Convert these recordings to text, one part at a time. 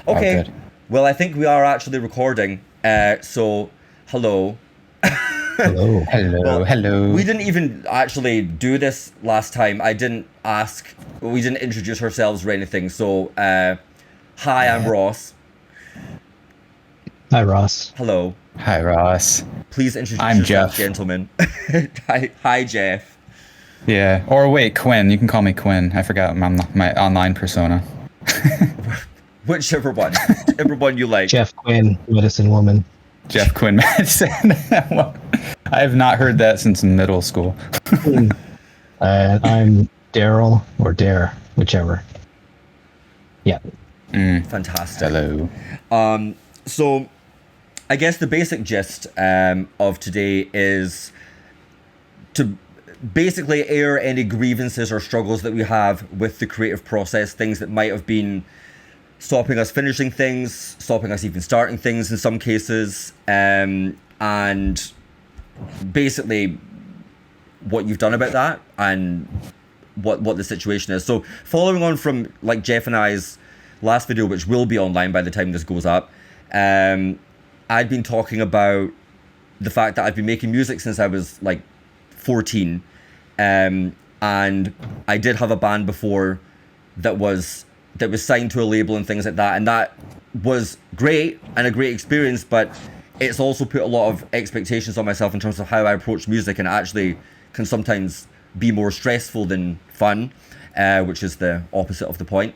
Okay. Oh, good. Well, I think we are actually recording. So, hello. Hello. Hello, Well, hello. we didn't even actually do this last time. I didn't ask. We didn't introduce ourselves or anything. So, hi, I'm Ross. Hi, Ross. Hello. Hi, Ross. Please introduce I'm yourself, Jeff. gentlemen. Hi, Jeff. Yeah. Or wait, Quinn. You can call me Quinn. I forgot my online persona. Whichever one. Whichever one you like. Jeff Quinn, medicine woman. Jeff Quinn Madison. Well, I have not heard that since middle school. I'm Daryl or Dair, whichever. Yeah. Fantastic. Hello. So, I guess the basic gist of today is to basically air any grievances or struggles that we have with the creative process, things that might have been stopping us finishing things, stopping us even starting things in some cases, and basically what you've done about that and what the situation is. So following on from like Jeff and I's last video, which will be online by the time this goes up, I'd been talking about the fact that I've been making music since I was like 14, and I did have a band before that was signed to a label and things like that, and that was great and a great experience, but it's also put a lot of expectations on myself in terms of how I approach music, and it actually can sometimes be more stressful than fun, which is the opposite of the point.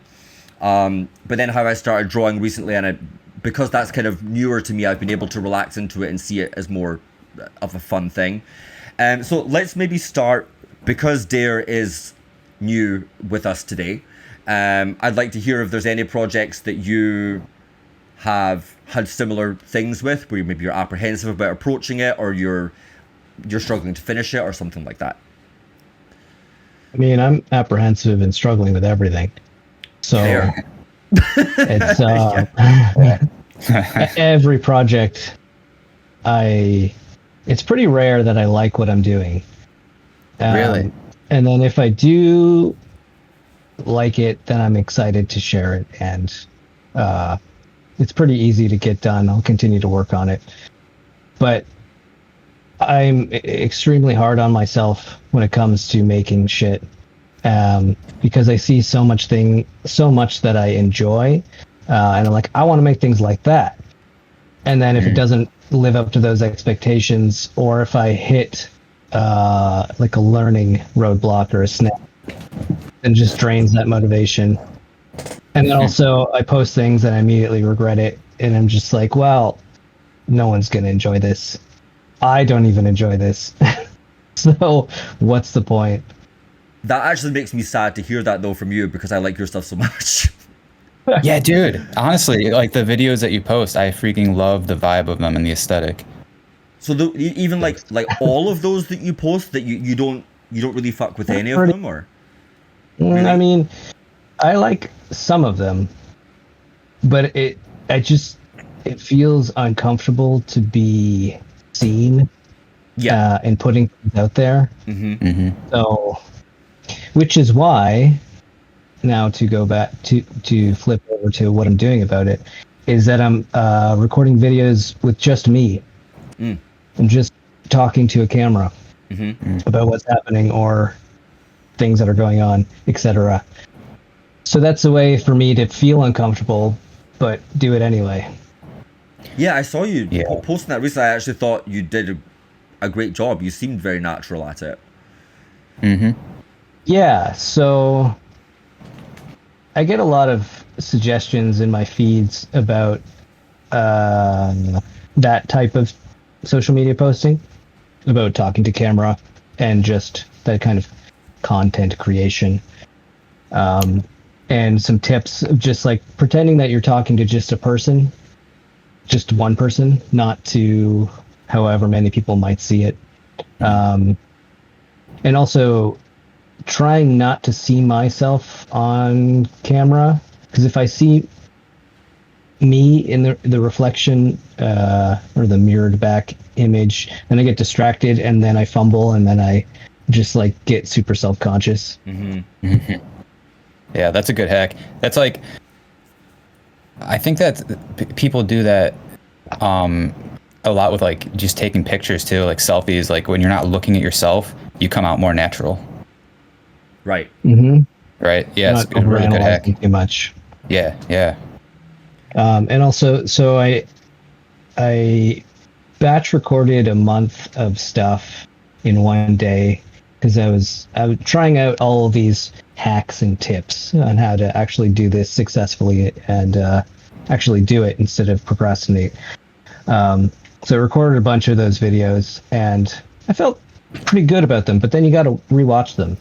But then how I started drawing recently, and because that's kind of newer to me, I've been able to relax into it and see it as more of a fun thing. So let's maybe start, because Dair is new with us today. I'd like to hear if there's any projects that you have had similar things with, where maybe you're apprehensive about approaching it, or you're struggling to finish it, or something like that. I mean, I'm apprehensive and struggling with everything. So Fair. it's every project. It's pretty rare that I like what I'm doing. Really? And then if I do like it, then I'm excited to share it, and it's pretty easy to get done. I'll continue to work on it, but I'm extremely hard on myself when it comes to making shit, because I see so much that I enjoy, and I'm like, I want to make things like that, and then if it doesn't live up to those expectations, or if I hit like a learning roadblock or a snap, and just drains that motivation. And then also I post things and I immediately regret it, and I'm just like, well, no one's gonna enjoy this. I don't even enjoy this. So what's the point? That actually makes me sad to hear that though from you, because I like your stuff so much. Yeah, dude. Honestly, like the videos that you post, I freaking love the vibe of them and the aesthetic. So even like all of those that you post, that you don't really fuck with any of them, or? Really? I mean, I like some of them, but it feels uncomfortable to be seen, and putting things out there. So, which is why, now to go back to flip over to what I'm doing about it, is that I'm recording videos with just me. I'm just talking to a camera about what's happening or things that are going on, etc. So that's a way for me to feel uncomfortable, but do it anyway. Yeah, I saw you posting that recently. I actually thought you did a great job. You seemed very natural at it. Yeah, so I get a lot of suggestions in my feeds about that type of social media posting, about talking to camera and just that kind of content creation, and some tips of just like pretending that you're talking to just one person, not to however many people might see it, and also trying not to see myself on camera, because if I see me in the reflection or the mirrored back image, then I get distracted, and then I fumble, and then I just like get super self-conscious. Yeah, that's a good hack. That's like I think that people do that a lot with like just taking pictures too, like selfies. Like when you're not looking at yourself, you come out more natural. Right. Mm-hmm. Right. Yeah, Not it's a really good hack. overanalyzing too much. Yeah. Yeah. And also, so I batch recorded a month of stuff in one day because I was trying out all of these hacks and tips on how to actually do this successfully and actually do it instead of procrastinate. So I recorded a bunch of those videos and I felt pretty good about them, but then you got to rewatch them.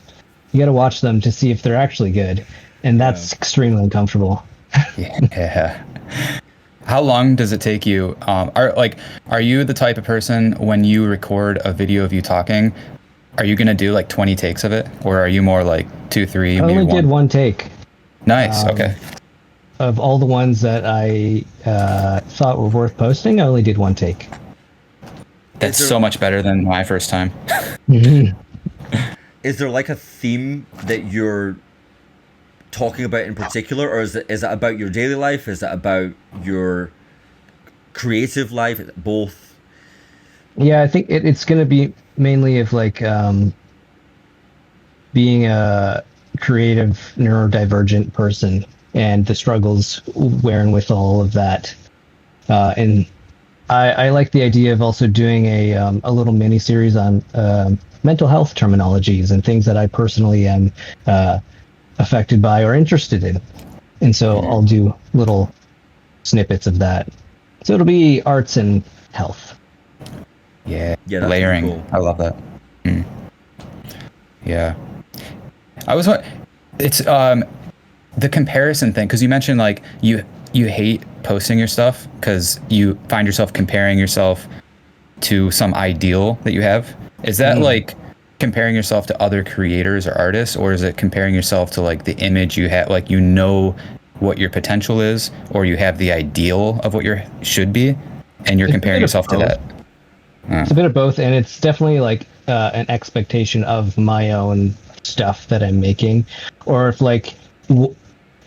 You got to watch them to see if they're actually good, and that's extremely uncomfortable. Yeah. How long does it take you? Are you the type of person when you record a video of you talking, are you gonna do like 20 takes of it, or are you more like 2, 3? I only did one take. Nice. Okay. Of all the ones that I thought were worth posting, I only did one take. That's so much better than my first time. Mm-hmm. Is there like a theme that you're talking about in particular, or is it about your daily life? Is it about your creative life? Is it both? Yeah, I think it's going to be mainly of like being a creative neurodivergent person and the struggles wearing with all of that. And I like the idea of also doing a little mini series on mental health terminologies and things that I personally am affected by or interested in. And so I'll do little snippets of that. So it'll be arts and health. Yeah, that's layering. cool. I love that. Yeah. It's the comparison thing, because you mentioned like you hate posting your stuff because you find yourself comparing yourself to some ideal that you have. Is that like comparing yourself to other creators or artists, or is it comparing yourself to like the image you have, like you know what your potential is, or you have the ideal of what your should be, and you're comparing yourself to that? It's a bit of both, and it's definitely like an expectation of my own stuff that I'm making, or if like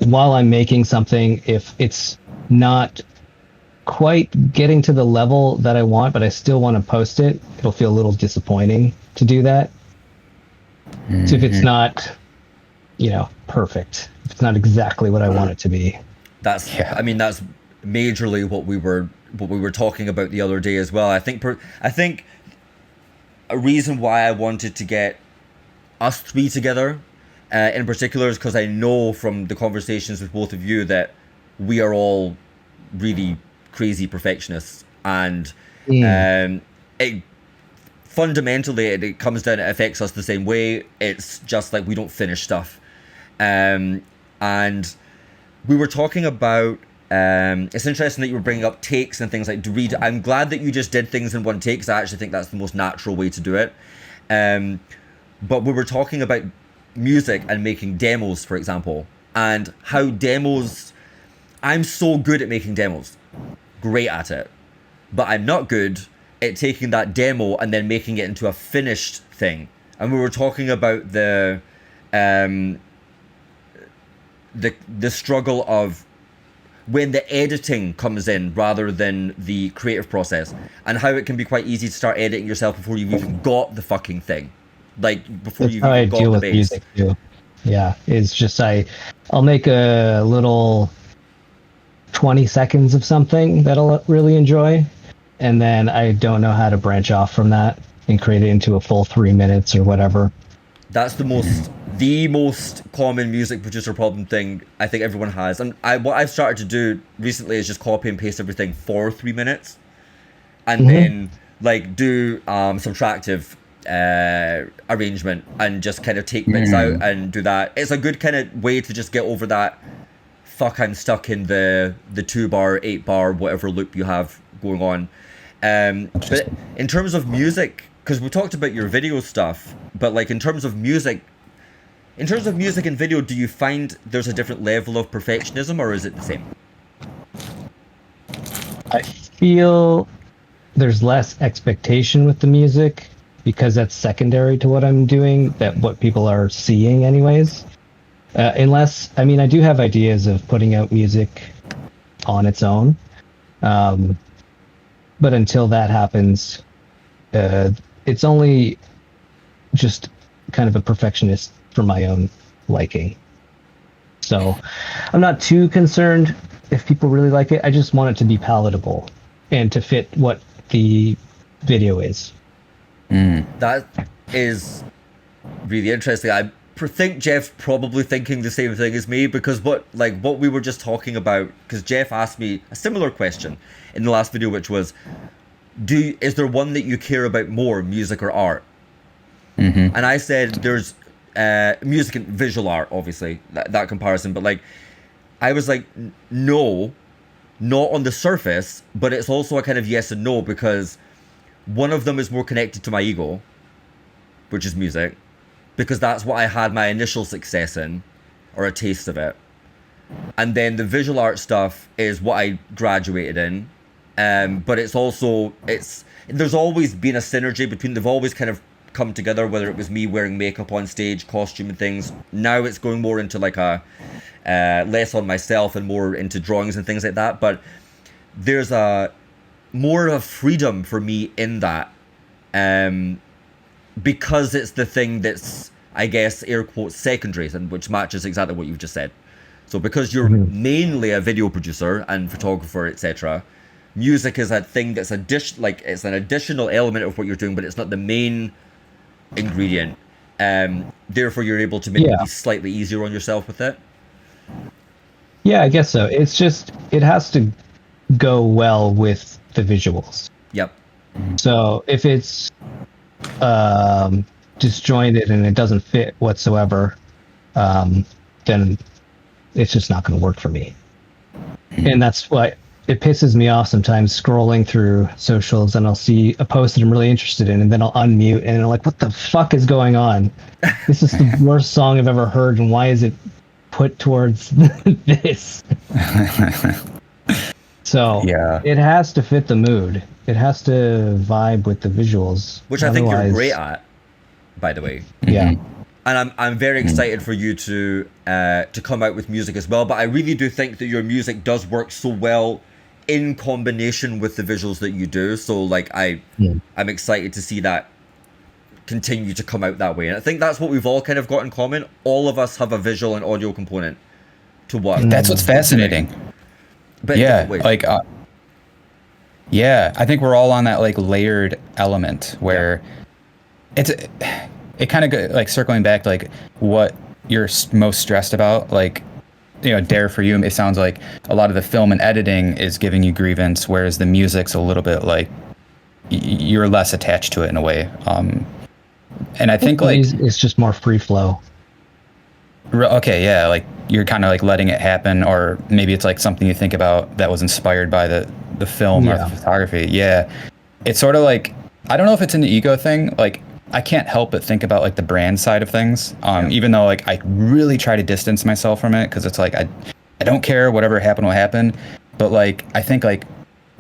while I'm making something, if it's not quite getting to the level that I want, but I still want to post it, it'll feel a little disappointing to do that. So if it's not, perfect, if it's not exactly what I want it to be. That's majorly what we were talking about the other day as well. I think a reason why I wanted to get us three together in particular is because I know from the conversations with both of you that we are all really crazy perfectionists, and it fundamentally it comes down, it affects us the same way. It's just like we don't finish stuff, and we were talking about it's interesting that you were bringing up takes and things like I'm glad that you just did things in one take, because I actually think that's the most natural way to do it. But we were talking about music and making demos, for example, and how demos, I'm so good at making demos, great at it, but I'm not good at taking that demo and then making it into a finished thing. And we were talking about the struggle of when the editing comes in rather than the creative process, and how it can be quite easy to start editing yourself before you've even got the fucking thing, like before you've even got the base. Music too. Yeah, it's just I'll make a little 20 seconds of something that I'll really enjoy, and then I don't know how to branch off from that and create it into a full 3 minutes or whatever. That's the most common music producer problem thing I think everyone has. And what I've started to do recently is just copy and paste everything for 3 minutes, and then like do subtractive arrangement and just kind of take bits out and do that. It's a good kind of way to just get over that I'm stuck in the 2-bar, 8-bar, whatever loop you have going on. But in terms of music, because we talked about your video stuff, but like in terms of music and video, do you find there's a different level of perfectionism, or is it the same? I feel there's less expectation with the music, because that's secondary to what I'm doing, that what people are seeing anyways. I do have ideas of putting out music on its own. But until that happens, it's only just kind of a perfectionist for my own liking. So I'm not too concerned if people really like it. I just want it to be palatable and to fit what the video is. That is really interesting. I think Jeff's probably thinking the same thing as me, because what we were just talking about, because Jeff asked me a similar question in the last video, which was, is there one that you care about more, music or art? And I said there's music and visual art, obviously, that comparison, but like I was like, no, not on the surface, but it's also a kind of yes and no, because one of them is more connected to my ego, which is music, because that's what I had my initial success in, or a taste of it. And then the visual art stuff is what I graduated in. But it's also, there's always been a synergy between, they've always kind of come together, whether it was me wearing makeup on stage, costume and things. Now it's going more into like a, less on myself and more into drawings and things like that. But there's more of a freedom for me in that. Because it's the thing that's, I guess, air quotes, secondary, and which matches exactly what you've just said. So because you're mainly a video producer and photographer, etc., music is a thing that's it's an additional element of what you're doing, but it's not the main ingredient. Therefore, you're able to maybe be slightly easier on yourself with it. Yeah, I guess so. It's just, it has to go well with the visuals. Yep. So if it's disjointed and it doesn't fit whatsoever, then it's just not going to work for me. And that's what it pisses me off sometimes, scrolling through socials, and I'll see a post that I'm really interested in, and then I'll unmute and I'm like, what the fuck is going on? This is the worst song I've ever heard, and why is it put towards this? So it has to fit the mood. It has to vibe with the visuals. Which I think you're great at, by the way. Yeah. And I'm very excited for you to come out with music as well. But I really do think that your music does work so well in combination with the visuals that you do. So like I'm excited to see that continue to come out that way. And I think that's what we've all kind of got in common. All of us have a visual and audio component to what. That's what's fascinating. But yeah, like I think we're all on that like layered element where it kind of like circling back to like what you're most stressed about. Like, you know, Dair, for you, it sounds like a lot of the film and editing is giving you grievance, whereas the music's a little bit like you're less attached to it in a way. And I think like it's just more free flow. Okay, yeah, like you're kind of like letting it happen, or maybe it's like something you think about that was inspired by the film or the photography. Yeah, it's sort of like, I don't know if it's an ego thing. Like I can't help but think about like the brand side of things. Even though like I really try to distance myself from it, because it's like I don't care, whatever happened will happen. But like I think like,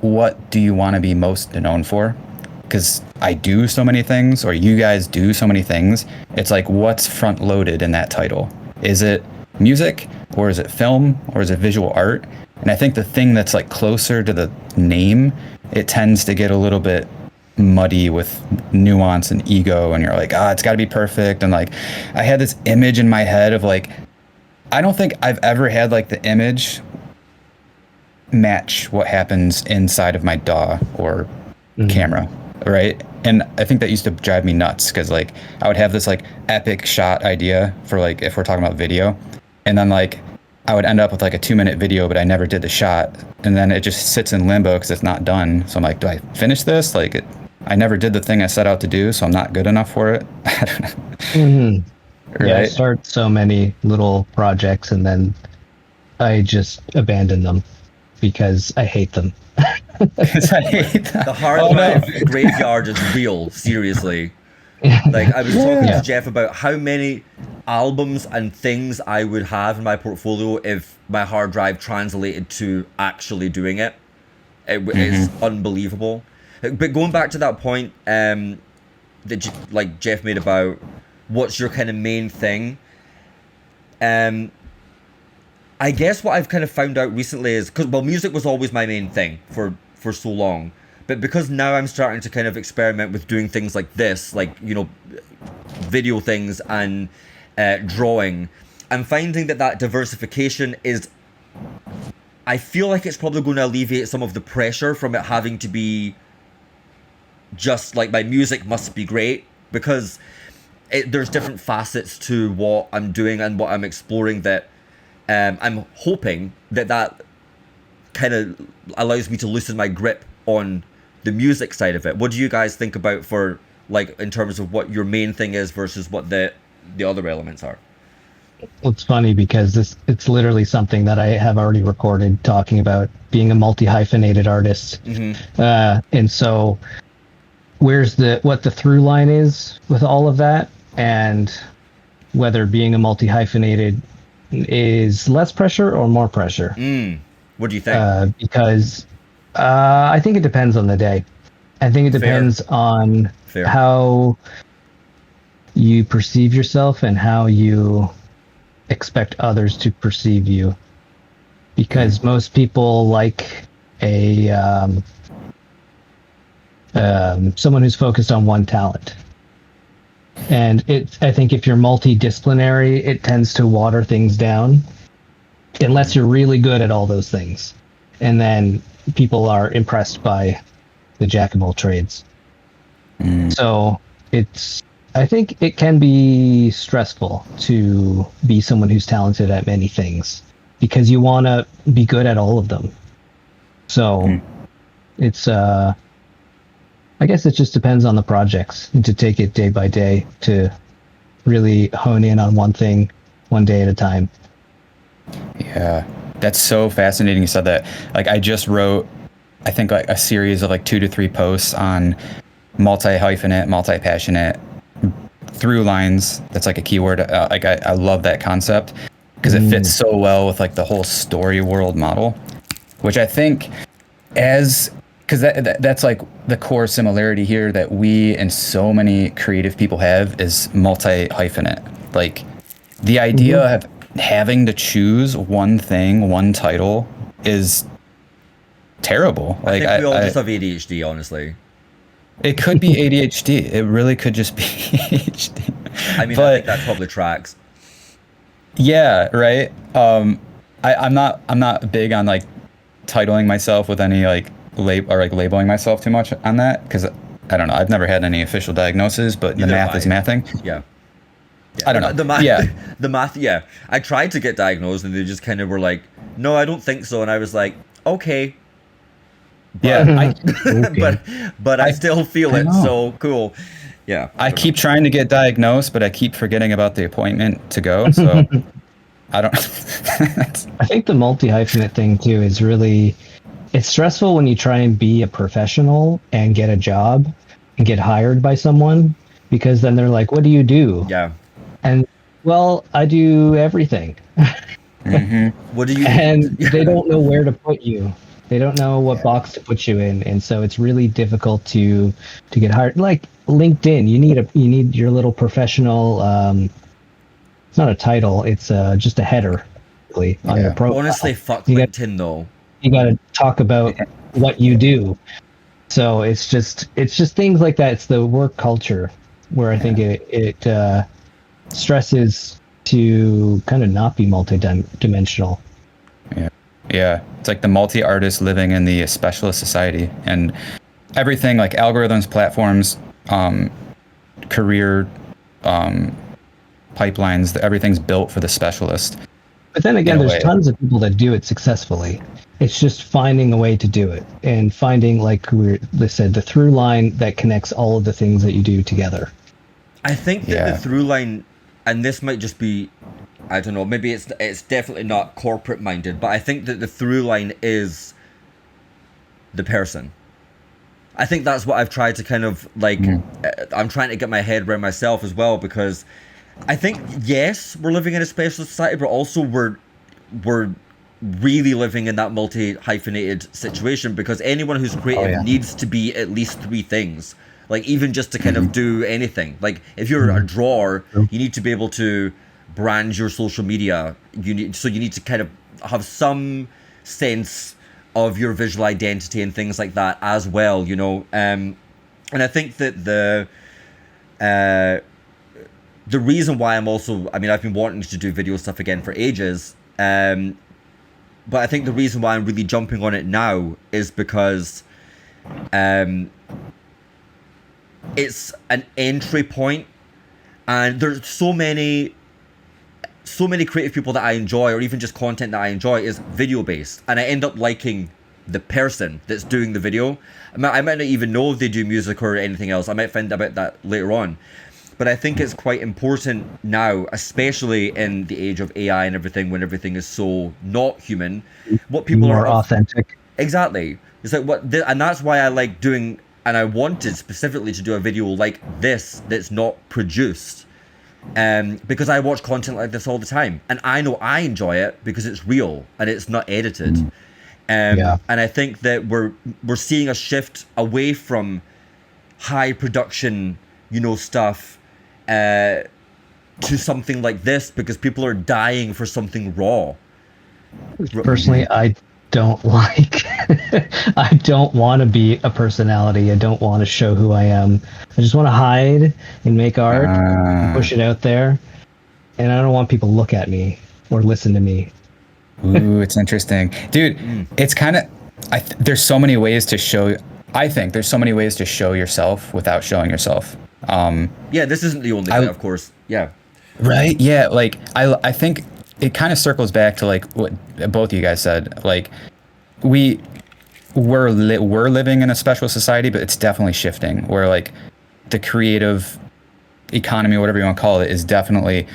what do you want to be most known for? Because I do so many things, or you guys do so many things. It's like, what's front loaded in that title? Is it music, or is it film, or is it visual art? And I think the thing that's like closer to the name, it tends to get a little bit muddy with nuance and ego, and you're like, it's got to be perfect. And like I had this image in my head of like, I don't think I've ever had like the image match what happens inside of my DAW or camera, right? And I think that used to drive me nuts, because like I would have this like epic shot idea for like, if we're talking about video, and then like I would end up with like a 2-minute video, but I never did the shot, and then it just sits in limbo because it's not done. So I'm like, do I finish this? Like I never did the thing I set out to do, so I'm not good enough for it. I don't know. Right? Yeah, I start so many little projects and then I just abandon them because I hate them. The hard drive graveyard is real, seriously. Like I was talking to Jeff about how many albums and things I would have in my portfolio if my hard drive translated to actually doing it. It's unbelievable. But going back to that point that like Jeff made about what's your kind of main thing, I guess what I've kind of found out recently is, because, well, music was always my main thing for so long, but because now I'm starting to kind of experiment with doing things like this, like, you know, video things and drawing, I'm finding that diversification is, I feel like it's probably going to alleviate some of the pressure from it having to be just like my music must be great, because there's different facets to what I'm doing and what I'm exploring that I'm hoping that kind of allows me to loosen my grip on the music side of it. What do you guys think about for, like, in terms of what your main thing is versus what the other elements are? Well, it's funny because it's literally something that I have already recorded, talking about being a multi-hyphenated artist. And so where's what the through line is with all of that, and whether being a multi-hyphenated is less pressure or more pressure. What do you think? Because I think it depends on the day. I think it depends on how you perceive yourself and how you expect others to perceive you. Because most people like a someone who's focused on one talent. And I think if you're multidisciplinary, it tends to water things down, unless you're really good at all those things. And then people are impressed by the jack of all trades. So I think it can be stressful to be someone who's talented at many things, because you want to be good at all of them. So it's I guess it just depends on the projects, and to take it day by day, to really hone in on one thing, one day at a time. Yeah, that's so fascinating you said that. Like, I just wrote, I think, like a series of like 2 to 3 posts on multi-hyphenate, multi-passionate through lines. That's like a keyword. Like, I love that concept because it fits so well with like the whole story world model, which I think because that's like the core similarity here that we and so many creative people have is multi-hyphenate. Like, the idea of having to choose one thing, one title is terrible. Like, I think we all just have ADHD, honestly. It could be ADHD. It really could just be ADHD. I mean, I think that probably tracks. Yeah, right. I'm not big on like titling myself with any like labeling myself too much on that, because I don't know. I've never had any official diagnosis, but the math is mathing. Yeah. I don't know. The math. Yeah. I tried to get diagnosed, and they just kind of were like, "No, I don't think so." And I was like, "Okay." But, but I still feel it. So cool. Yeah. I keep trying to get diagnosed, but I keep forgetting about the appointment to go. So I don't. I think the multi-hyphenate thing too is really, it's stressful when you try and be a professional and get a job and get hired by someone, because then they're like, "What do you do?" Yeah. And, well, I do everything. What do you? And they don't know where to put you. They don't know what box to put you in, and so it's really difficult to get hired. Like LinkedIn, you need your little professional. It's not a title; it's just a header, really, on your profile. Honestly, fuck LinkedIn though. You got to talk about what you do. So it's just things like that. It's the work culture where I think it stresses to kind of not be multi-dimensional. Yeah, it's like the multi-artist living in the specialist society, and everything like algorithms, platforms, career pipelines. Everything's built for the specialist. But then again, there's tons of people that do it successfully. It's just finding a way to do it, and finding, like we said, the through line that connects all of the things that you do together. I think that the through line, and this might just be, I don't know, maybe it's definitely not corporate minded, but I think that the through line is the person. I think that's what I've tried to kind of like, I'm trying to get my head around myself as well, because I think, yes, we're living in a specialist society, but also we're really living in that multi-hyphenated situation, because anyone who's creative needs to be at least 3 things. Like, even just to kind of do anything. Like, if you're a drawer, you need to be able to brand your social media. You need to kind of have some sense of your visual identity and things like that as well, you know. And I think that the reason why I've been wanting to do video stuff again for ages, but I think the reason why I'm really jumping on it now is because it's an entry point, and there's so many creative people that I enjoy, or even just content that I enjoy is video based, and I end up liking the person that's doing the video. I might not even know if they do music or anything else. I might find out about that later on. But I think it's quite important now, especially in the age of AI and everything, when everything is so not human, what people more are authentic. Exactly. It's like and that's why I like doing, and I wanted specifically to do a video like this that's not produced, because I watch content like this all the time, and I know I enjoy it because it's real and it's not edited. And I think that we're seeing a shift away from high production, you know, stuff, to something like this, because people are dying for something raw. Personally, I don't like I don't want to be a personality. I don't want to show who I am. I just want to hide and make art, and push it out there, and I don't want people to look at me or listen to me. Ooh, it's interesting, dude. It's kind of there's so many ways to show. I think there's so many ways to show yourself without showing yourself. Yeah, this isn't the only thing, of course. Yeah. Right. Yeah. Like I think it kind of circles back to like what both of you guys said. Like we're living in a special society, but it's definitely shifting. Where like the creative economy, whatever you want to call it, is definitely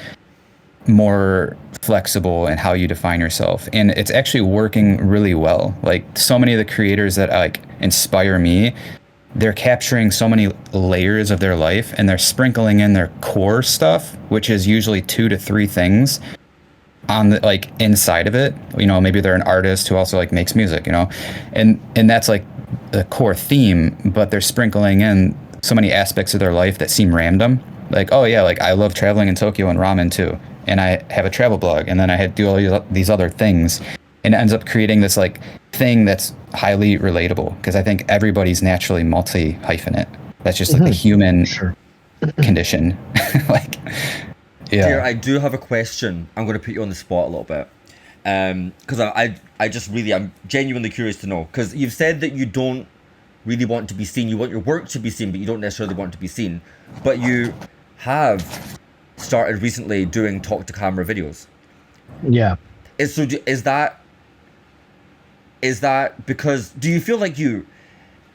more flexible in how you define yourself, and it's actually working really well. Like so many of the creators that like inspire me, they're capturing so many layers of their life, and they're sprinkling in their core stuff, which is usually 2 to 3 things on the like inside of it. You know, maybe they're an artist who also like makes music, you know, and that's like the core theme, but they're sprinkling in so many aspects of their life that seem random. Like, oh yeah, like I love traveling in Tokyo and ramen too, and I have a travel blog, and then I do all these other things, and it ends up creating this like thing that's highly relatable, because I think everybody's naturally multi-hyphenate. That's just like the human condition. Like, yeah. Dair, I do have a question. I'm going to put you on the spot a little bit, because I'm genuinely curious to know, because you've said that you don't really want to be seen. You want your work to be seen, but you don't necessarily want to be seen. But you have started recently doing talk to camera videos. Yeah. Is that because, do you feel like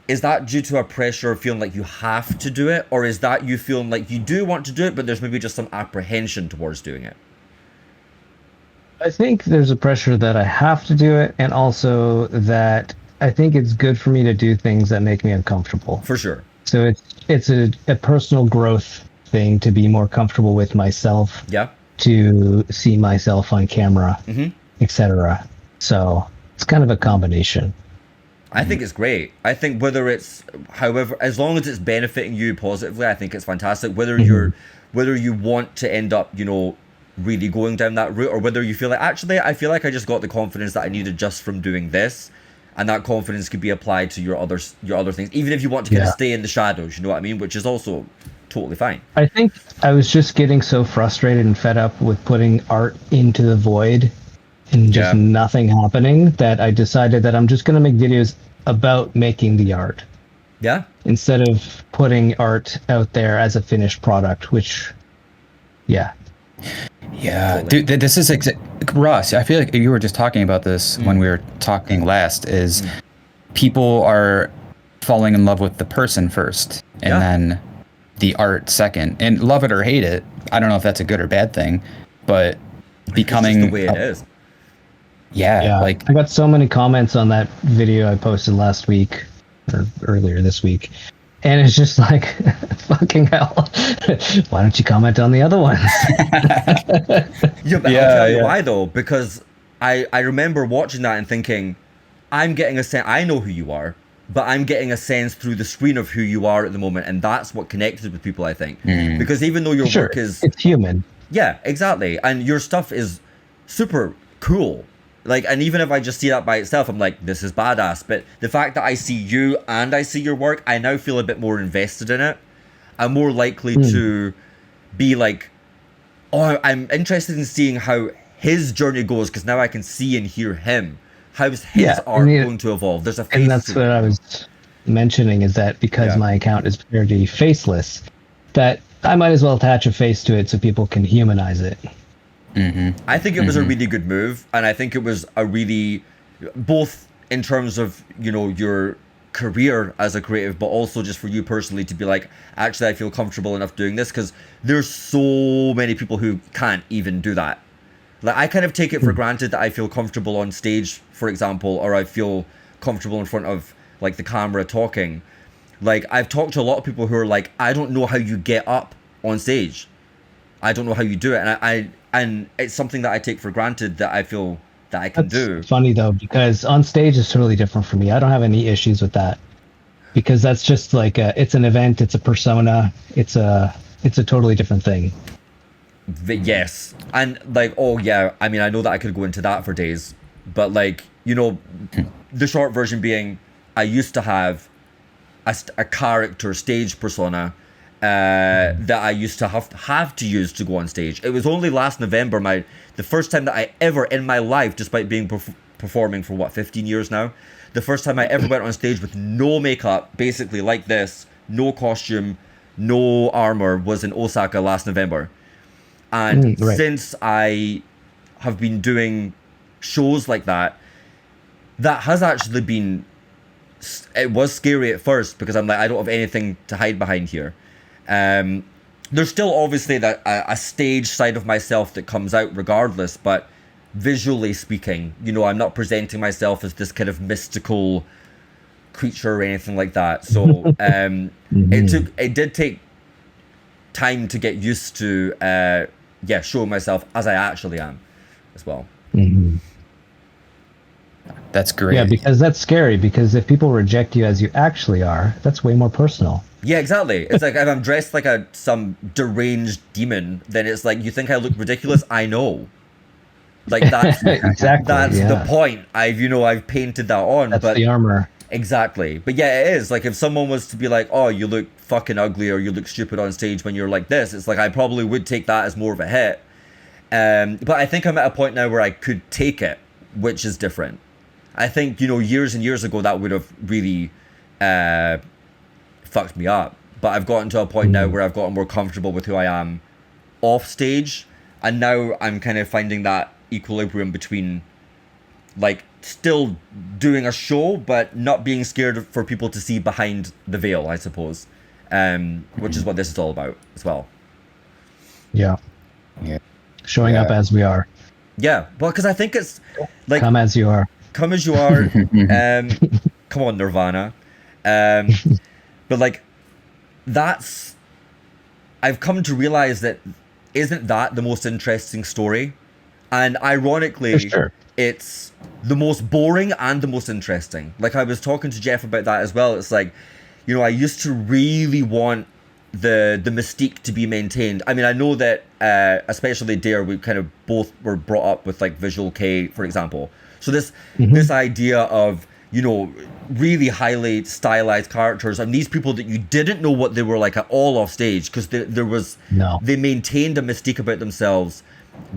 is that due to a pressure of feeling like you have to do it, or is that you feeling like you do want to do it, but there's maybe just some apprehension towards doing it? I think there's a pressure that I have to do it, and also that I think it's good for me to do things that make me uncomfortable. For sure. So it's a personal growth thing to be more comfortable with myself. Yeah. To see myself on camera, etc. So it's kind of a combination. I think it's great. I think however, as long as it's benefiting you positively, I think it's fantastic. Whether you want to end up, you know, really going down that route, or whether you feel like, actually, I feel like I just got the confidence that I needed just from doing this, and that confidence could be applied to your other things, even if you want to kind of stay in the shadows, you know what I mean? Which is also totally fine. I think I was just getting so frustrated and fed up with putting art into the void and just nothing happening, that I decided that I'm just going to make videos about making the art. Yeah. Instead of putting art out there as a finished product, which, yeah. Yeah, dude, this is Ross. I feel like you were just talking about this when we were talking last. Is people are falling in love with the person first, and then the art second, and love it or hate it. I don't know if that's a good or bad thing, but becoming it's just the way it is. Yeah, like I got so many comments on that video I posted last week or earlier this week. And it's just like, fucking hell. Why don't you comment on the other ones? I'll tell you why though, because I remember watching that and thinking, I'm getting a sense, I know who you are, but I'm getting a sense through the screen of who you are at the moment, and that's what connected with people, I think. Because even though your work is... It's human. Yeah, exactly. And your stuff is super cool. Like, and even if I just see that by itself, I'm like, this is badass. But the fact that I see you and I see your work, I now feel a bit more invested in it. I'm more likely to be like, oh, I'm interested in seeing how his journey goes, because now I can see and hear him. How's his art going to evolve? There's a face. And that's what I was mentioning, is that because my account is pretty faceless, that I might as well attach a face to it so people can humanize it. I think it was a really good move, and I think it was a really, both in terms of, you know, your career as a creative, but also just for you personally to be like, actually I feel comfortable enough doing this, because there's so many people who can't even do that. Like, I kind of take it for granted that I feel comfortable on stage, for example, or I feel comfortable in front of like the camera talking. Like, I've talked to a lot of people who are like, I don't know how you get up on stage. I don't know how you do it. And and it's something that I take for granted that I feel that I can do. That's funny though, because on stage is totally different for me. I don't have any issues with that, because that's just like it's an event, it's a persona, it's a totally different thing. Yes. And like, oh yeah, I mean, I know that I could go into that for days, but like, you know, the short version being, I used to have a character stage persona that I used to have to use to go on stage. It was only last November, the first time that I ever in my life, despite being performing for 15 years now, the first time I ever went on stage with no makeup, basically like this, no costume, no armor, was in Osaka last November. And since I have been doing shows like that, that has actually been, it was scary at first, because I'm like, I don't have anything to hide behind here. There's still obviously that a stage side of myself that comes out regardless, but visually speaking, you know, I'm not presenting myself as this kind of mystical creature or anything like that. So it did take time to get used to showing myself as I actually am as well. That's great. Yeah, because that's scary, because if people reject you as you actually are, that's way more personal. Yeah, exactly. It's like, if I'm dressed like some deranged demon, then it's like, you think I look ridiculous? I know. Like, that's exactly. That's the point. I've painted that on. That's but the armor. Exactly. But yeah, it is. Like, if someone was to be like, oh, you look fucking ugly, or you look stupid on stage when you're like this, it's like, I probably would take that as more of a hit. But I think I'm at a point now where I could take it, which is different. I think, you know, years and years ago, that would have really fucked me up. But I've gotten to a point now where I've gotten more comfortable with who I am off stage. And now I'm kind of finding that equilibrium between, like, still doing a show, but not being scared for people to see behind the veil, I suppose. Which is what this is all about as well. Yeah. Showing up as we are. Yeah. Well, because I think it's like, come as you are. Come as you are. Come on, Nirvana. But like, I've come to realize that isn't that the most interesting story? And ironically, it's the most boring and the most interesting. Like, I was talking to Jeff about that as well. It's like, you know, I used to really want the mystique to be maintained. I mean, I know that especially Dair, we kind of both were brought up with like Visual K, for example. So this idea of, you know, really highly stylized characters, and these people that you didn't know what they were like at all off stage, because they maintained a mystique about themselves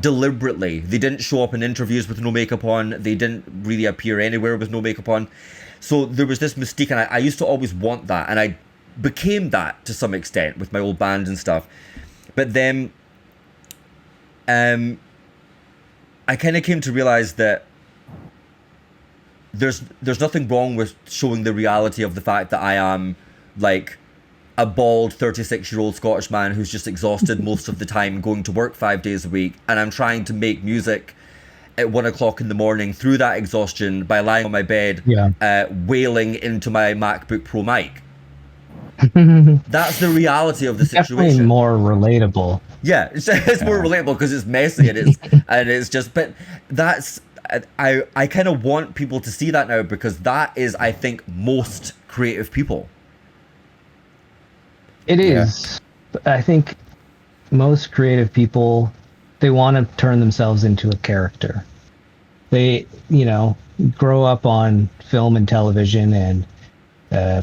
deliberately. They didn't show up in interviews with no makeup on. They didn't really appear anywhere with no makeup on. So there was this mystique, and I used to always want that, and I became that to some extent with my old band and stuff. But then I kind of came to realize that there's nothing wrong with showing the reality of the fact that I am like a bald 36-year-old Scottish man who's just exhausted most of the time, going to work 5 days a week, and I'm trying to make music at 1 o'clock in the morning through that exhaustion by lying on my bed, wailing into my MacBook Pro mic. That's the reality of the situation. Definitely more relatable. Yeah, it's more relatable because it's messy and it's just. But that's I kind of want people to see that now, because that is, I think, most creative people. It is. I think most creative people, they want to turn themselves into a character. they, grow up on film and television and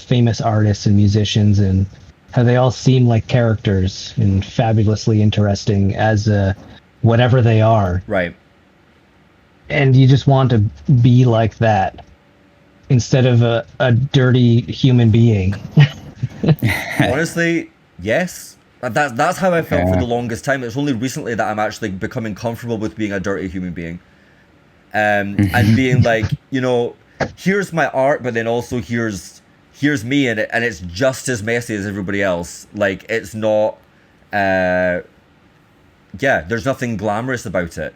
famous artists and musicians, and how they all seem like characters and fabulously interesting as whatever they are. Right. And you just want to be like that instead of a dirty human being. Honestly, yes. That's how I felt for the longest time. It's only recently that I'm actually becoming comfortable with being a dirty human being. And being like, here's my art, but then also here's me, and it's just as messy as everybody else. Like, it's not there's nothing glamorous about it.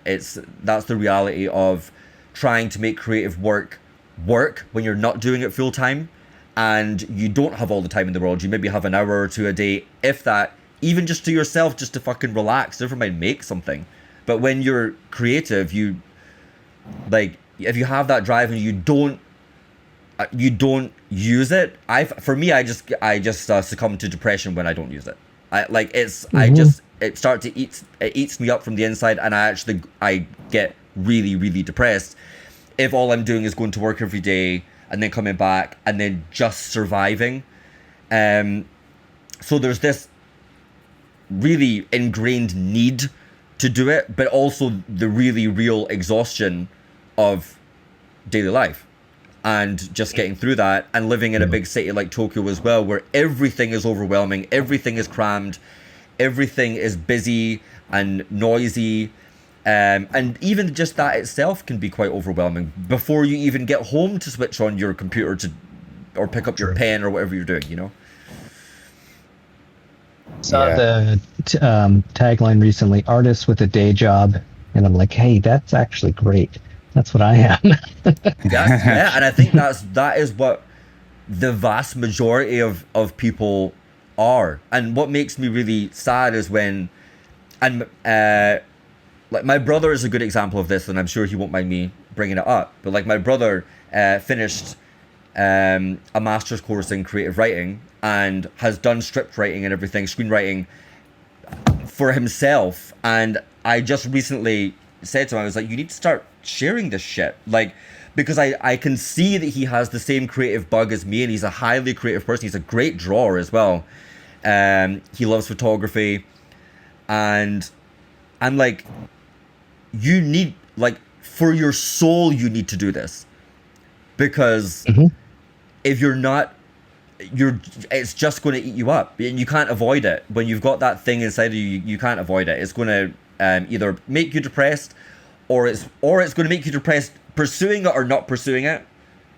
That's the reality of trying to make creative work when you're not doing it full time, and you don't have all the time in the world. You maybe have an hour or two a day, if that, even just to yourself, just to fucking relax, never mind make something. But when you're creative, you, like, if you have that drive and you don't use it, I just succumb to depression when I don't use it. It eats me up from the inside, and I get really, really depressed if all I'm doing is going to work every day and then coming back and then just surviving. So there's this really ingrained need to do it, but also the really real exhaustion of daily life and just getting through that, and living in a big city like Tokyo as well, where everything is overwhelming, everything is crammed, everything is busy and noisy, and even just that itself can be quite overwhelming before you even get home to switch on your computer or pick up your pen or whatever you're doing, Saw the tagline recently, artists with a day job, and I'm like, hey, that's actually great. That's what I am. And I think that is what the vast majority of people are. And what makes me really sad is when, and like, my brother is a good example of this, and I'm sure he won't mind me bringing it up, but like, my brother finished a master's course in creative writing and has done script writing and everything, screenwriting, for himself. And I just recently said to him, I was like, you need to start sharing this shit, like, because I can see that he has the same creative bug as me, and he's a highly creative person. He's a great drawer as well. He loves photography, and I'm like, you need, like, for your soul, you need to do this, because if you're not, it's just going to eat you up, and you can't avoid it. When you've got that thing inside of you, you can't avoid it. It's going to either make you depressed, or it's going to make you depressed pursuing it or not pursuing it,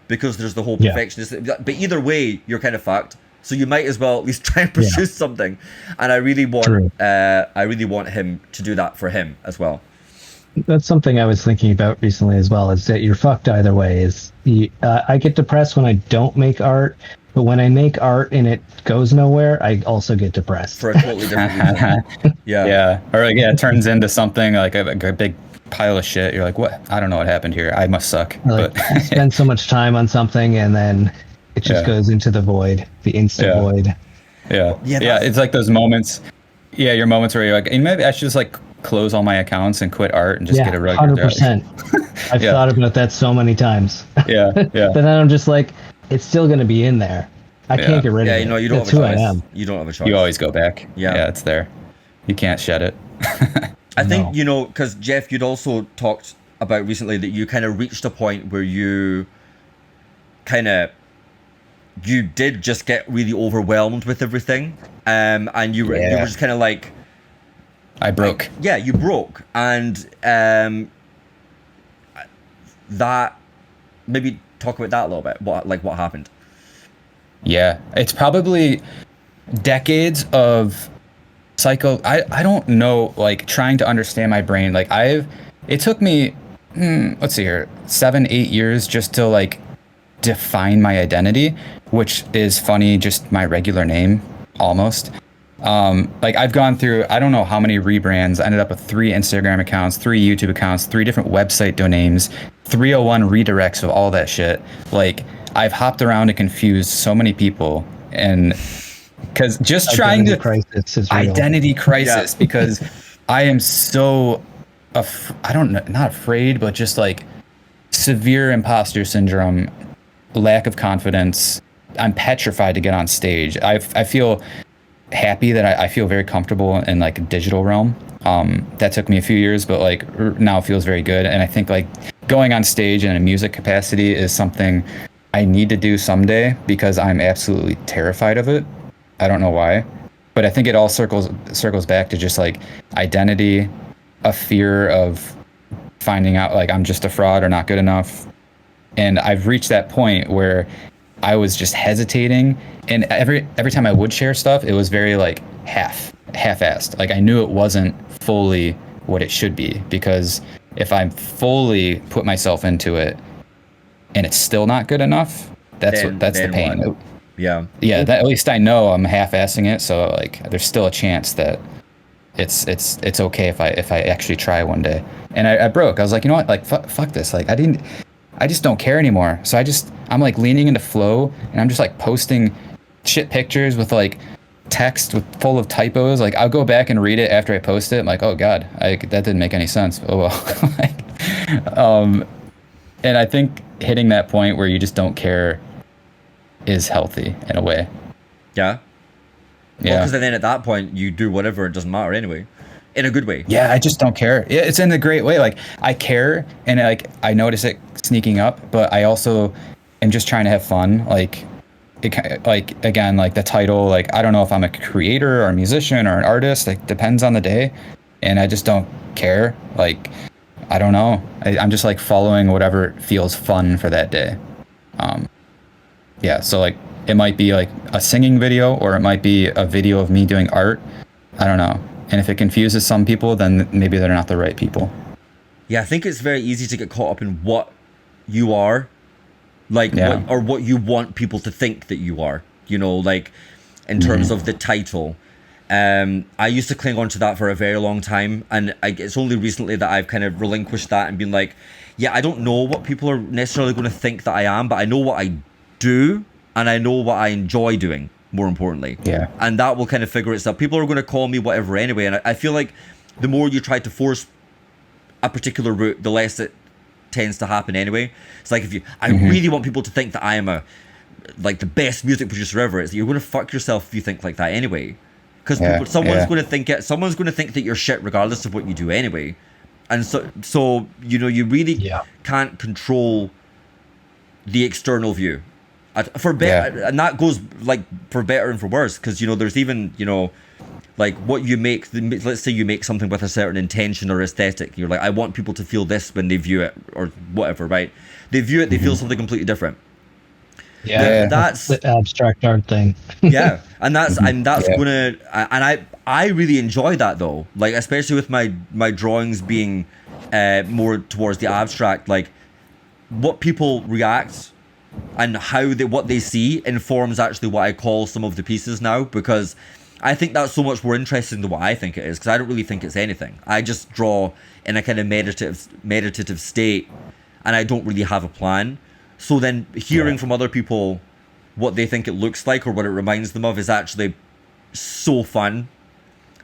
because there's the whole perfectionist. But either way, you're kind of fucked. So you might as well at least try and pursue something. And I really want him to do that for him as well. That's something I was thinking about recently as well, is that you're fucked either way. I get depressed when I don't make art, but when I make art and it goes nowhere, I also get depressed. For a totally different reason. Yeah. Or like, it turns into something like a big pile of shit. You're like, what? I don't know what happened here. I must suck. Like, you spend so much time on something, and then it just goes into the void, the instant void. Yeah. It's like those moments. Yeah, your moments where you're like, maybe I should just like close all my accounts and quit art and just get a regular 100%. I've thought about that so many times. But then I'm just like, it's still going to be in there. I can't get rid of it. You don't That's have a who choice. I am. You don't have a choice. You always go back. Yeah, it's there. You can't shed it. I think, because Jeff, you'd also talked about recently that you kind of reached a point where you did just get really overwhelmed with everything. And you were just kind of like, I broke. You broke. And that, maybe talk about that a little bit. What happened? Yeah, it's probably decades of I don't know, like, trying to understand my brain. Like, it took me, let's see here, 7-8 years just to like define my identity, which is funny, just my regular name almost. Like, I've gone through, I don't know how many rebrands. I ended up with 3 Instagram accounts, 3 YouTube accounts, 3 different website domains, 301 redirects of all that shit. Like, I've hopped around and confused so many people, and because just trying to identity crisis, because I am so, I don't know, not afraid, but just like severe imposter syndrome, lack of confidence. I'm petrified to get on stage. I feel happy that I feel very comfortable in like a digital realm. That took me a few years, but like now it feels very good. And I think like going on stage in a music capacity is something I need to do someday because I'm absolutely terrified of it. I don't know why, but I think it all circles back to just like identity, a fear of finding out like I'm just a fraud or not good enough. And I've reached that point where I was just hesitating, and every time I would share stuff, it was very like half-assed. Like I knew it wasn't fully what it should be, because if I fully put myself into it and it's still not good enough, that's the pain. What? Yeah. Yeah, that, at least I know I'm half-assing it, so like there's still a chance that it's okay if I actually try one day. And I broke. I was like, you know what? Like fuck this. Like I just don't care anymore. So I'm like leaning into flow, and I'm just like posting shit pictures with like text full of typos. Like I'll go back and read it after I post it. I'm like, oh God, that didn't make any sense. Oh well. And I think hitting that point where you just don't care is healthy in a way. Yeah. Yeah. Because then at that point you do whatever, it doesn't matter anyway, in a good way. Yeah, I just don't care. Yeah, it's in a great way. Like I care, and like I notice it sneaking up, but I also am just trying to have fun. Like it, like again, like the title. Like I don't know if I'm a creator or a musician or an artist. Like depends on the day, and I just don't care. Like I don't know. I'm just like following whatever feels fun for that day. Yeah. So like it might be like a singing video, or it might be a video of me doing art. I don't know. And if it confuses some people, then maybe they're not the right people. Yeah, I think it's very easy to get caught up in what you are, like, Yeah. what you want people to think that you are, you know, like in terms of the title. I used to cling on to that for a very long time, and it's only recently that I've kind of relinquished that and been like, yeah, I don't know what people are necessarily going to think that I am, but I know what I do, and I know what I enjoy doing, more importantly. Yeah. And that will kind of figure itself. People are going to call me whatever anyway, and I feel like the more you try to force a particular route, the less it tends to happen anyway. It's like I really want people to think that I am like the best music producer ever. You're going to fuck yourself if you think like that anyway. Because someone's going to think that you're shit regardless of what you do anyway. And so you know, you really can't control the external view. For better, and that goes like for better and for worse, because you know there's even, you know, like what you make. Let's say you make something with a certain intention or aesthetic. You're like, I want people to feel this when they view it, or whatever, right? They view it, they feel something completely different. Yeah, that's the abstract art thing. Yeah, and that's gonna, and I really enjoy that though. Like especially with my drawings being more towards the abstract, like what people react and what they see informs actually what I call some of the pieces now, because I think that's so much more interesting than what I think it is, because I don't really think it's anything. I just draw in a kind of meditative state, and I don't really have a plan. So then hearing from other people what they think it looks like or what it reminds them of is actually so fun.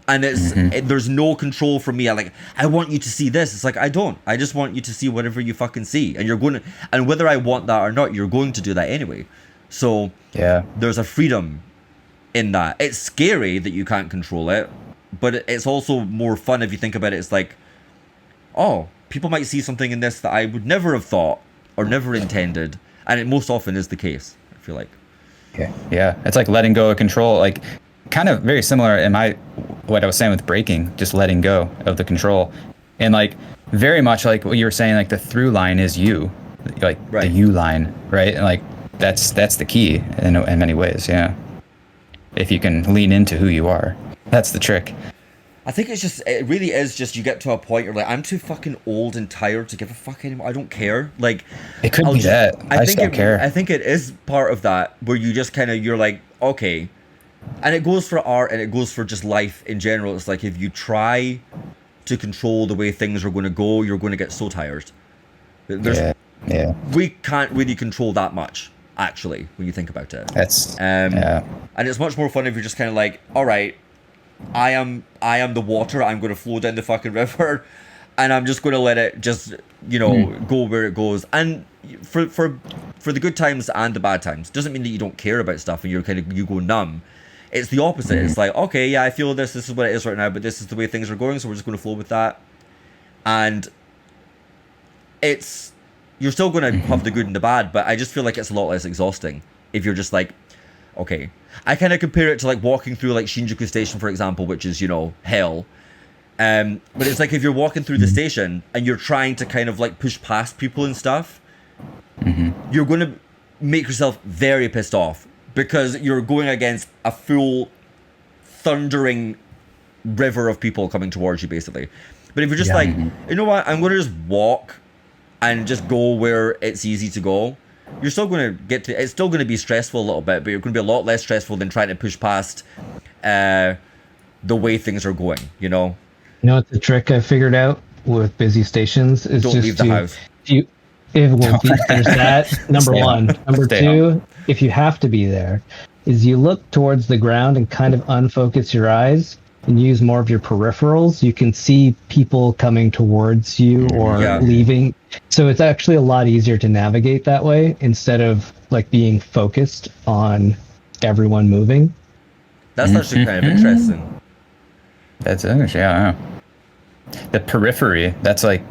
And there's no control from me. I want you to see this. It's like, I don't. I just want you to see whatever you fucking see. And whether I want that or not, you're going to do that anyway. So there's a freedom in that. It's scary that you can't control it, but it's also more fun if you think about it. It's like, oh, people might see something in this that I would never have thought or never intended. And it most often is the case, I feel like. Yeah. It's like letting go of control. Like kind of very similar in what I was saying with breaking, just letting go of the control. And like very much like what you were saying, like the through line is you, like the you line, right? And like that's the key in many ways. Yeah. If you can lean into who you are, that's the trick. I think it really is just you get to a point you're like, I'm too fucking old and tired to give a fuck anymore. I don't care. Like it could be that. I just don't care. I think it is part of that where you just kind of, you're like, okay. And it goes for art and it goes for just life in general. It's like if you try to control the way things are going to go, you're going to get so tired. We can't really control that much, actually, when you think about it. And it's much more fun if you're just kind of like, all right, I am the water. I'm going to flow down the fucking river, and I'm just going to let it just, you know, go where it goes. And for the good times and the bad times, doesn't mean that you don't care about stuff and you go numb. It's the opposite. It's like, okay, yeah, I feel this is what it is right now, but this is the way things are going, so we're just going to flow with that. And you're still going to have the good and the bad, but I just feel like it's a lot less exhausting if you're just like, okay. I kind of compare it to like walking through like Shinjuku Station, for example, which is, you know, hell. But it's like if you're walking through the station and you're trying to kind of like push past people and stuff, you're going to make yourself very pissed off because you're going against a full thundering river of people coming towards you, basically. But if you're just like, you know what, I'm going to just walk and just go where it's easy to go, you're still going to it's still going to be stressful a little bit, but you're going to be a lot less stressful than trying to push past the way things are going, you know? You know what the trick I figured out with busy stations is Don't just leave the house. There's that, number one. Number two, if you have to be there, is you look towards the ground and kind of unfocus your eyes and use more of your peripherals. You can see people coming towards you or leaving. So it's actually a lot easier to navigate that way instead of like being focused on everyone moving. That's actually kind of interesting. That's interesting, yeah. The periphery, that's like,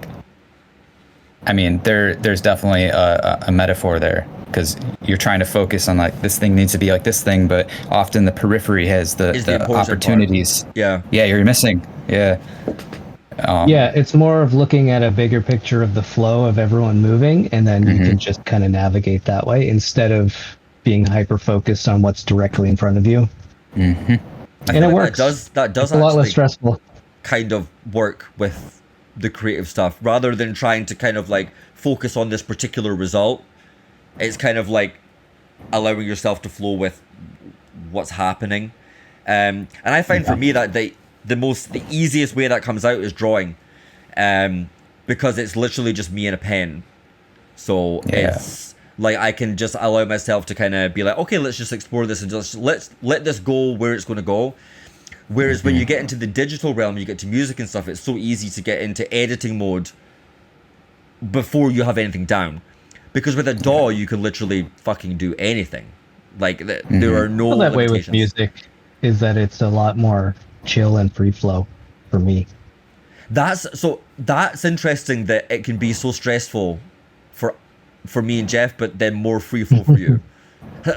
I mean, there's definitely a metaphor there because you're trying to focus on like this thing needs to be like this thing, but often the periphery has the opportunities. Part. Yeah. Yeah, you're missing. Yeah. It's more of looking at a bigger picture of the flow of everyone moving, and then you can just kind of navigate that way instead of being hyper focused on what's directly in front of you. And it works. That does it's a lot less stressful. Kind of work with the creative stuff rather than trying to kind of like focus on this particular result. It's kind of like allowing yourself to flow with what's happening. And I find for me that the easiest way that comes out is drawing, because it's literally just me and a pen. So it's like I can just allow myself to kind of be like, okay, let's just explore this and just let this go where it's going to go. Whereas when you get into the digital realm, you get to music and stuff, it's so easy to get into editing mode before you have anything down. Because with a DAW, you can literally fucking do anything. Like, there are no that way limitations. with music is that it's a lot more chill and free flow for me. That's interesting that it can be so stressful for me and Jeff, but then more free flow for you.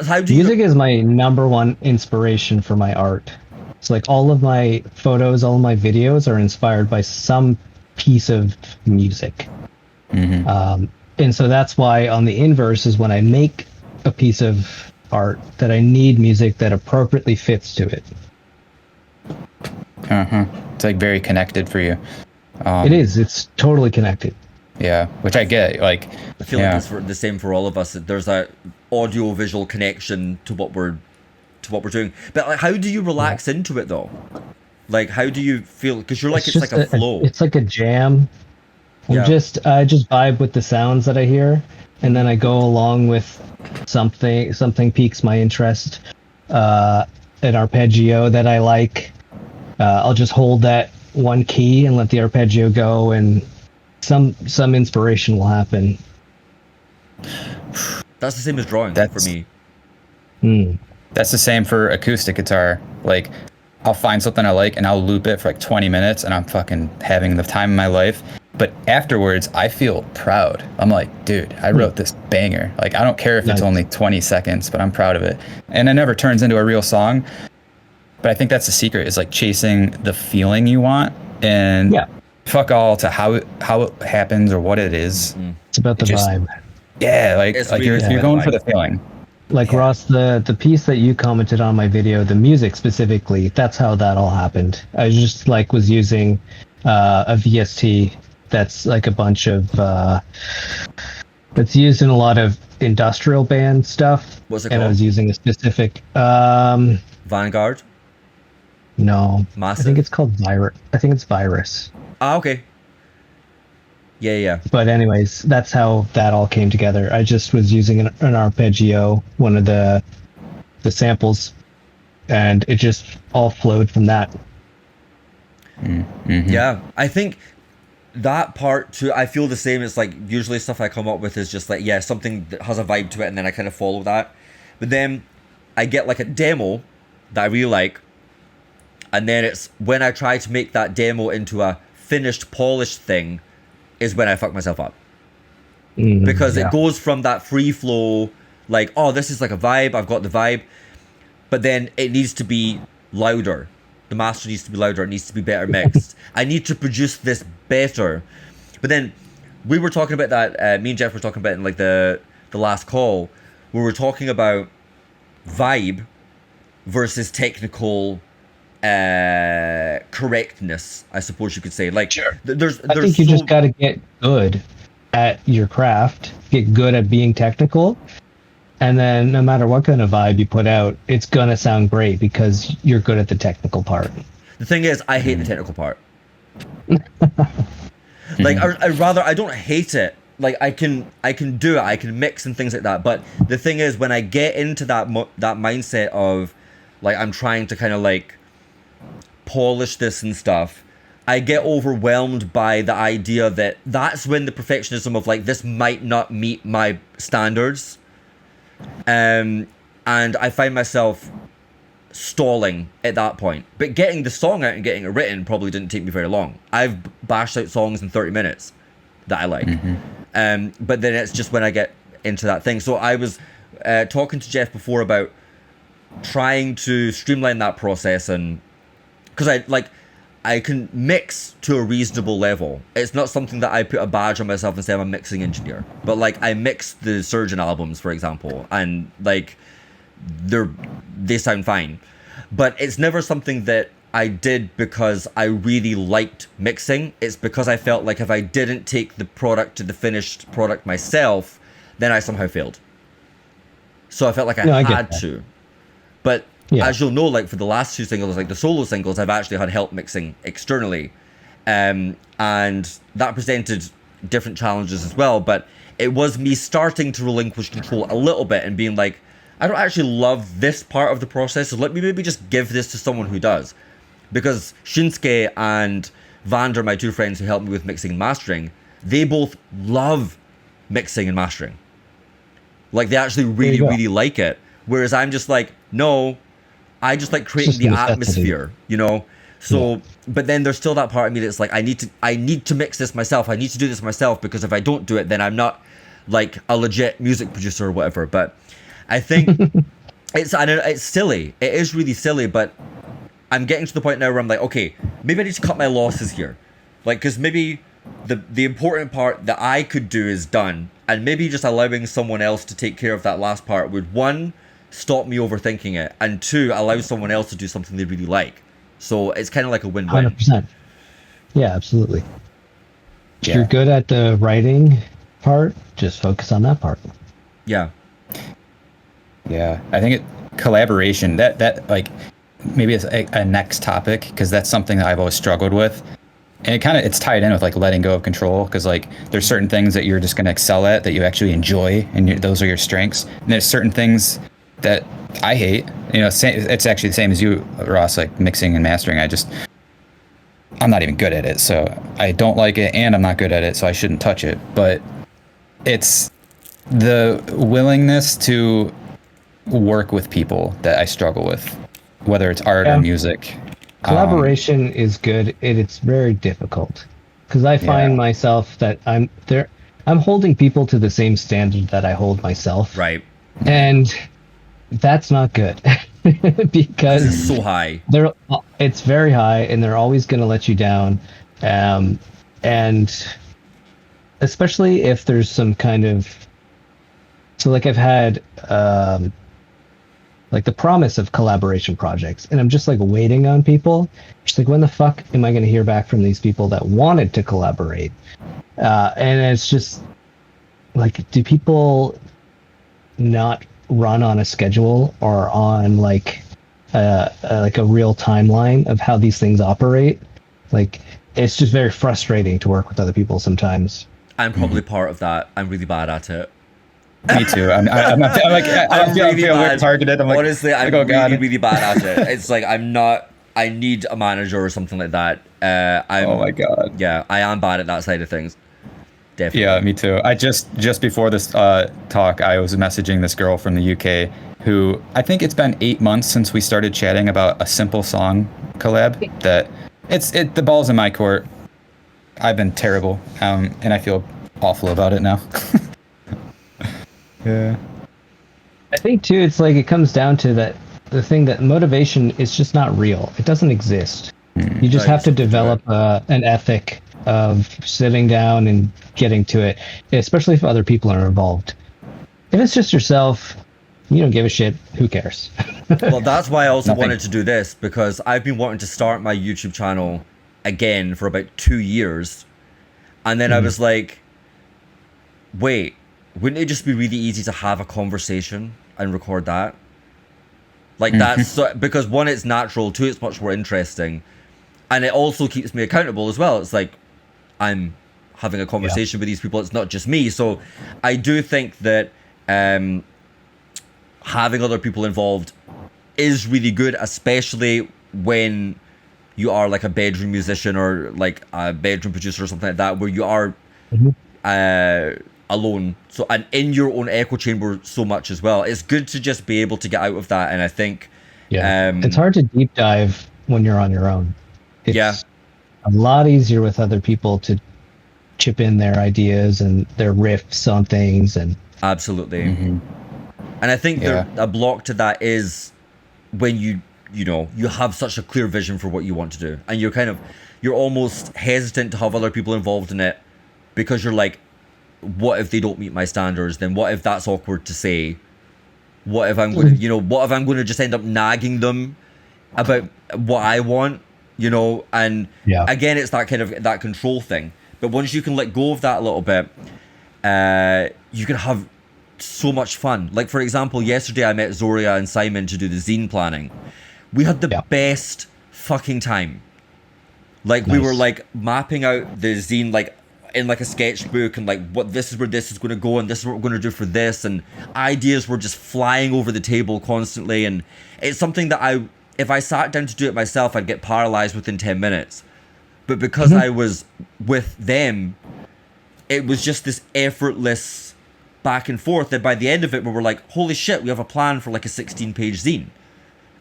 How do music is my number one inspiration for my art. It's like all of my photos, all of my videos are inspired by some piece of music. And so that's why on the inverse is when I make a piece of art that I need music that appropriately fits to it. It's like very connected for you. It is. It's totally connected. Yeah, which I get. Like, I feel like it's the same for all of us. There's that audio-visual connection to what we're doing. But like, how do you relax into it though? Like, how do you feel? Because you're like it's like a flow. It's like a jam. I just vibe with the sounds that I hear, and then I go along with something piques my interest. An arpeggio that I like. I'll just hold that one key and let the arpeggio go, and some inspiration will happen. That's the same as drawing for me. That's the same for acoustic guitar. Like, I'll find something I like and I'll loop it for like 20 minutes and I'm fucking having the time of my life. But afterwards, I feel proud. I'm like, dude, I wrote this banger. Like, I don't care if it's only 20 seconds, but I'm proud of it. And it never turns into a real song. But I think that's the secret, is like chasing the feeling you want, and fuck all to how it happens or what it is. It's about the vibe. Yeah, like you're going for the feeling. Like Ross, the piece that you commented on my video, the music specifically, that's how that all happened. I just like was using a VST that's like a bunch of that's used in a lot of industrial band stuff. What's it called? And I was using a specific Vanguard. No, Massive? I think it's called Virus. I think it's Virus. Ah, okay. Yeah. But anyways, that's how that all came together. I just was using an arpeggio, one of the samples, and it just all flowed from that. Yeah, I think that part too, I feel the same. It's like usually stuff I come up with is just like, yeah, something that has a vibe to it, and then I kind of follow that. But then I get like a demo that I really like, and then it's when I try to make that demo into a finished, polished thing is when I fuck myself up. Because it goes from that free flow, like, oh, this is like a vibe, I've got the vibe, but then it needs to be louder. The master needs to be louder, it needs to be better mixed. I need to produce this better. But then we were talking about that, me and Jeff were talking about it in like the last call, where we're talking about vibe versus technical correctness, I suppose you could say. Like, sure. there's I think you just got to get good at your craft, get good at being technical, and then no matter what kind of vibe you put out, it's gonna sound great because you're good at the technical part. The thing is, I hate the technical part. Like, I don't hate it. Like, I can do it, I can mix and things like that. But the thing is, when I get into that mindset of, like, I'm trying to kind of like polish this and stuff, I get overwhelmed by the idea that that's when the perfectionism of like, this might not meet my standards. And I find myself stalling at that point. But getting the song out and getting it written probably didn't take me very long. I've bashed out songs in 30 minutes that I like. But then it's just when I get into that thing. So I was talking to Jeff before about trying to streamline that process, and because I can mix to a reasonable level. It's not something that I put a badge on myself and say I'm a mixing engineer. But like, I mix the Surgeon albums, for example, and like they sound fine. But it's never something that I did because I really liked mixing. It's because I felt like if I didn't take the product to the finished product myself, then I somehow failed. So I felt like I had to. But as you'll know, like for the last two singles, like the solo singles, I've actually had help mixing externally. And that presented different challenges as well. But it was me starting to relinquish control a little bit and being like, I don't actually love this part of the process, so let me maybe just give this to someone who does. Because Shinsuke and Vander, my two friends who helped me with mixing and mastering, they both love mixing and mastering. Like, they actually really, really like it. Whereas I'm just like, no, I just like creating the atmosphere, you know? So, but then there's still that part of me that's like, I need to mix this myself. I need to do this myself, because if I don't do it, then I'm not like a legit music producer or whatever. But I think it's silly. It is really silly, but I'm getting to the point now where I'm like, okay, maybe I need to cut my losses here. Like, because maybe the important part that I could do is done, and maybe just allowing someone else to take care of that last part would, one, stop me overthinking it, and two, allow someone else to do something they really like. So it's kind of like a win-win. 100%. Yeah, absolutely. If you're good at the writing part, just focus on that part. Yeah. Yeah, I think collaboration, that like, maybe it's a next topic, because that's something that I've always struggled with. And it's tied in with like letting go of control, because like there's certain things that you're just going to excel at, that you actually enjoy, and those are your strengths. And there's certain things that I hate. You know, it's actually the same as you, Ross, like mixing and mastering. I'm not even good at it, so I don't like it, and I'm not good at it, so I shouldn't touch it. But it's the willingness to work with people that I struggle with, whether it's art or music. Collaboration is good. It's very difficult, because I find myself that I'm holding people to the same standard that I hold myself. Right. And that's not good. Because it's so high. It's very high, and they're always going to let you down. And especially if there's some kind of, so like I've had like the promise of collaboration projects, and I'm just like waiting on people. Just like, when the fuck am I going to hear back from these people that wanted to collaborate? And it's just like, do people not run on a schedule or on like a real timeline of how these things operate? Like, it's just very frustrating to work with other people sometimes. I'm probably part of that. I'm really bad at it. Me too. I'm like, I feel really targeted. I'm like, honestly, I'm really bad at it. It's like, I'm not I need a manager or something like that. Oh my God. Yeah, I am bad at that side of things. Definitely. Yeah, me too. I just before this talk, I was messaging this girl from the UK who I think it's been 8 months since we started chatting about a simple song collab. That the ball's in my court. I've been terrible, and I feel awful about it now. Yeah. I think too, it's like it comes down to that the thing that motivation is just not real. It doesn't exist. You just have to develop an ethic of sitting down and getting to it, especially if other people are involved. If it's just yourself, you don't give a shit. Who cares? Well, that's why I also wanted to do this, because I've been wanting to start my YouTube channel again for about 2 years. And then I was like, wait, wouldn't it just be really easy to have a conversation and record that? Like that's because one, it's natural, two, it's much more interesting. And it also keeps me accountable as well. It's like I'm having a conversation with these people. It's not just me. So I do think that having other people involved is really good, especially when you are like a bedroom musician or like a bedroom producer or something like that, where you are alone. So, and in your own echo chamber so much as well. It's good to just be able to get out of that. And I think it's hard to deep dive when you're on your own. It's a lot easier with other people to chip in their ideas and their riffs on things. And absolutely. And I think a block to that is when you have such a clear vision for what you want to do, and you're almost hesitant to have other people involved in it because you're like, what if they don't meet my standards? Then what if that's awkward to say? What if I'm going to just end up nagging them about what I want? And again, it's that kind of that control thing. But once you can let go of that a little bit, you can have so much fun. Like, for example, yesterday I met Zoria and Simon to do the zine planning. We had the best fucking time. Like, we were like mapping out the zine like in like a sketchbook, and like what this is where this is going to go, and this is what we're going to do for this, and ideas were just flying over the table constantly. And it's something that if I sat down to do it myself, I'd get paralyzed within 10 minutes. But because I was with them, it was just this effortless back and forth that by the end of it, we were like, holy shit, we have a plan for like a 16-page zine.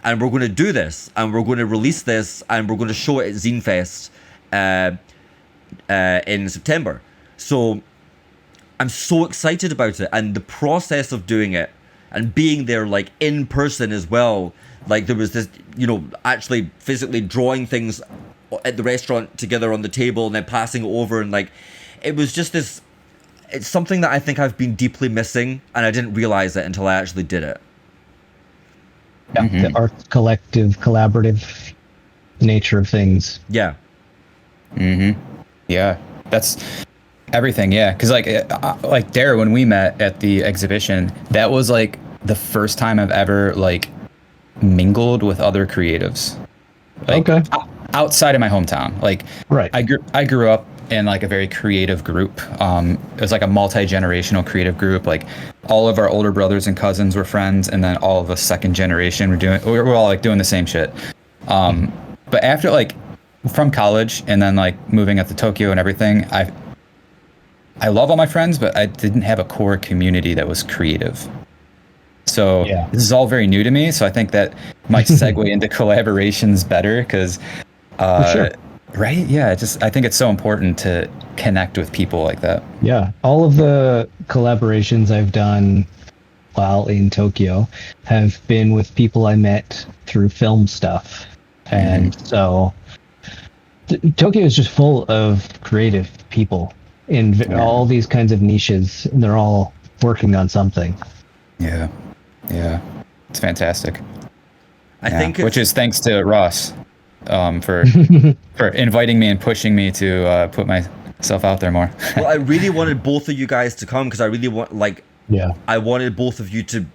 And we're going to do this, and we're going to release this, and we're going to show it at Zine Fest in September. So I'm so excited about it, and the process of doing it and being there like in person as well. Like there was this, actually physically drawing things at the restaurant together on the table and then passing it over, and like it was just this. It's something that I think I've been deeply missing, and I didn't realize it until I actually did it. The art collective, collaborative nature of things. Yeah. Yeah, that's everything. Yeah, because like Dair, when we met at the exhibition, that was like the first time I've ever like mingled with other creatives. Like, outside of my hometown. Like, right. I grew up in like a very creative group. It was like a multi-generational creative group. Like all of our older brothers and cousins were friends, and then all of us second generation we're all like doing the same shit. But after like from college and then like moving up to Tokyo and everything, I love all my friends, but I didn't have a core community that was creative. So this is all very new to me. So I think that might segue into collaborations better because, for sure. Right? Yeah. I think it's so important to connect with people like that. Yeah. All of the collaborations I've done while in Tokyo have been with people I met through film stuff. And so Tokyo is just full of creative people in all these kinds of niches, and they're all working on something. Yeah. Yeah. It's fantastic. I think which is thanks to Ross for inviting me and pushing me to put myself out there more. Well, I really wanted both of you guys to come because I really I wanted both of you to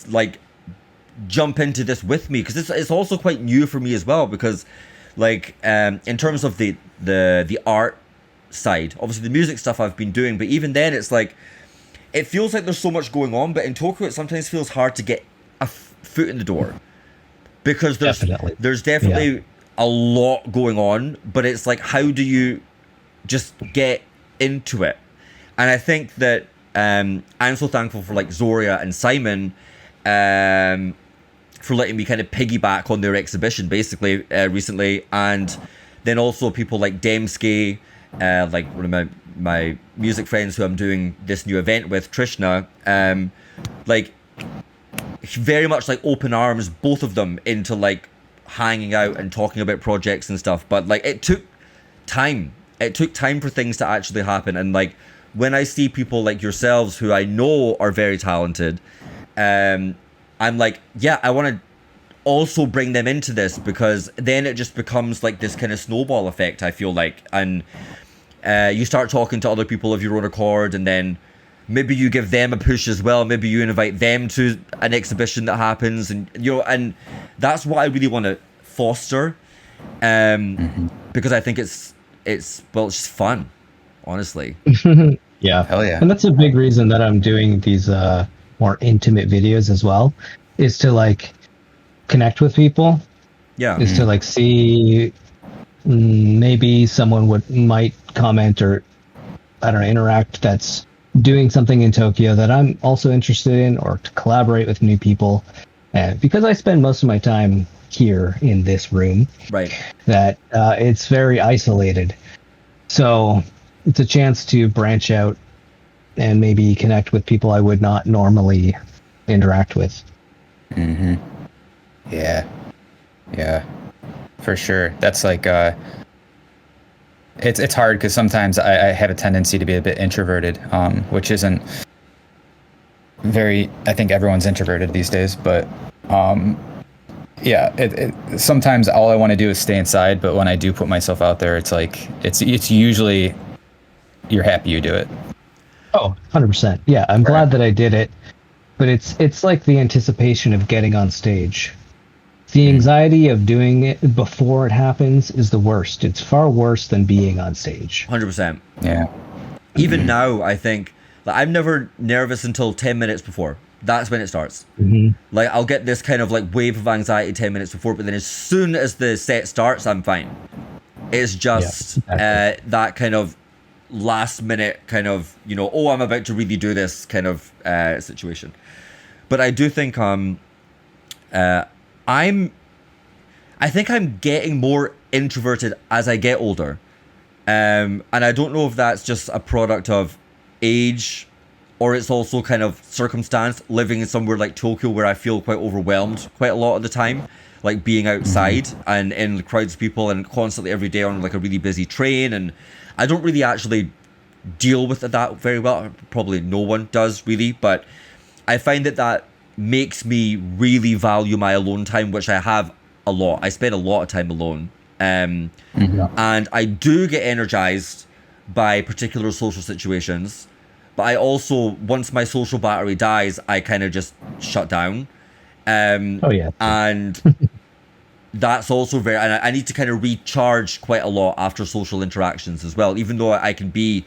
like jump into this with me, because it's also quite new for me as well, because like in terms of the art side, obviously the music stuff I've been doing, but even then it's like it feels like there's so much going on, but in Tokyo it sometimes feels hard to get a foot in the door. because there's definitely a lot going on, but it's like, how do you just get into it? And I think that I'm so thankful for like Zoria and Simon for letting me kind of piggyback on their exhibition basically recently, and then also people like Demsky, like one of my music friends who I'm doing this new event with, Trishna, like very much like open arms, both of them, into like hanging out and talking about projects and stuff. But like it took time for things to actually happen. And like when I see people like yourselves who I know are very talented, I'm like, yeah, I want to also bring them into this, because then it just becomes like this kind of snowball effect, I feel like. And you start talking to other people of your own accord, and then maybe you give them a push as well. Maybe you invite them to an exhibition that happens, and and that's what I really want to foster, because I think it's just fun, honestly. Yeah, hell yeah. And that's a big reason that I'm doing these more intimate videos as well, is to like connect with people. Yeah, is to like see maybe someone might comment, or I don't know, interact, that's doing something in Tokyo that I'm also interested in, or to collaborate with new people. And because I spend most of my time here in this room, right, that it's very isolated. So it's a chance to branch out and maybe connect with people I would not normally interact with. Yeah, for sure. That's like it's hard, because sometimes I have a tendency to be a bit introverted, which isn't very, I think everyone's introverted these days, but yeah, it sometimes all I want to do is stay inside, but when I do put myself out there, it's like it's usually you're happy you do it. Oh, 100%. Yeah, I'm glad that I did it, but it's like the anticipation of getting on stage. The anxiety of doing it before it happens is the worst. It's far worse than being on stage. 100%. Yeah. Even now, I think, like, I'm never nervous until 10 minutes before. That's when it starts. Like, I'll get this kind of like wave of anxiety 10 minutes before, but then as soon as the set starts, I'm fine. It's just exactly. That kind of last minute kind of, oh, I'm about to really do this kind of situation. But I do think I think I'm getting more introverted as I get older. And I don't know if that's just a product of age, or it's also kind of circumstance, living in somewhere like Tokyo where I feel quite overwhelmed quite a lot of the time, like being outside and in crowds of people and constantly every day on like a really busy train. And I don't really actually deal with that very well. Probably no one does really, but I find that makes me really value my alone time, which I have a lot. I spend a lot of time alone. And I do get energized by particular social situations, but I also, once my social battery dies, I kind of just shut down. And that's also and I need to kind of recharge quite a lot after social interactions as well, even though I can be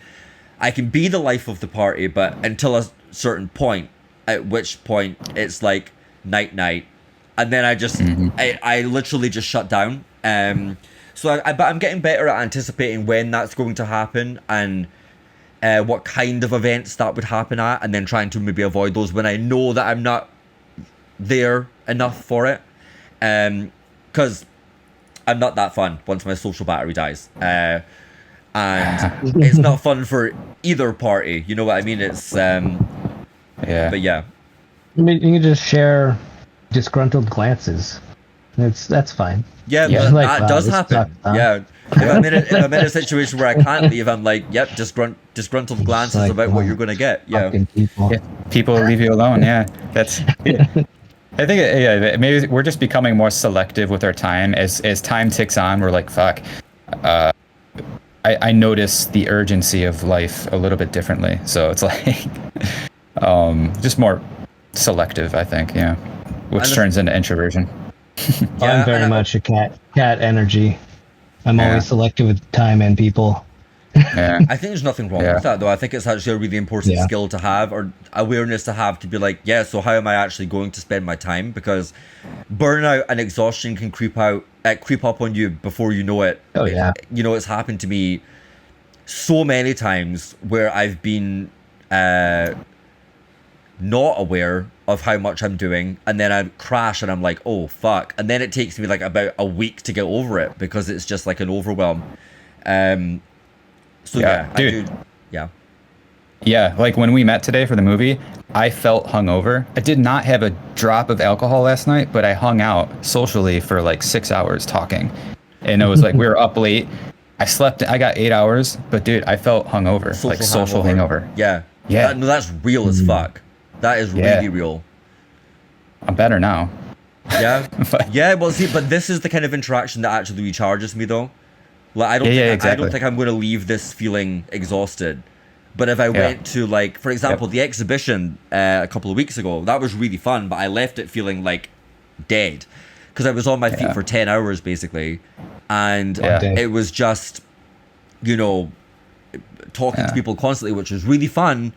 the life of the party, but until a certain point, at which point it's like night, and then I just I literally just shut down. But I'm getting better at anticipating when that's going to happen, and what kind of events that would happen at, and then trying to maybe avoid those when I know that I'm not there enough for it, because I'm not that fun once my social battery dies, and it's not fun for either party, you know what I mean? It's but yeah, I mean, you can just share disgruntled glances. That's fine. Yeah, like, that does happen. Yeah, if I'm in a situation where I can't leave, I'm like, yep, disgruntled glances like, about what you're gonna get. Yeah, people leave you alone. Yeah, that's. I think maybe we're just becoming more selective with our time as time ticks on. We're like, fuck. I notice the urgency of life a little bit differently, so it's like just more selective, I think. Yeah, which turns into introversion. I'm very much a cat energy. I'm always selective with time and people, Yeah. I think there's nothing wrong Yeah. with that, though. I think it's actually a really important Yeah. skill to have, or awareness to have, to be like, yeah, so how am I actually going to spend my time? Because burnout and exhaustion can creep up on you before you know it. Oh, yeah. You know, it's happened to me so many times where I've been not aware of how much I'm doing, and then I crash and I'm like, oh fuck, and then it takes me like about a week to get over it because it's just like an overwhelm. So yeah, dude. Yeah, Like when we met today for the movie, I felt hungover. I did not have a drop of alcohol last night, but I hung out socially for like 6 hours talking, and it was like we were up late. I got 8 hours, but dude, I felt hungover, social hangover. Yeah. Yeah. That's real as fuck. That is really real. I'm better now. Yeah. Yeah, well, see, but this is the kind of interaction that actually recharges me, though. Like, I don't think I'm going to leave this feeling exhausted. But if I went to, like, for example, the exhibition a couple of weeks ago, that was really fun, but I left it feeling like dead because I was on my feet for 10 hours, basically. And it was just, you know, talking to people constantly, which was really fun.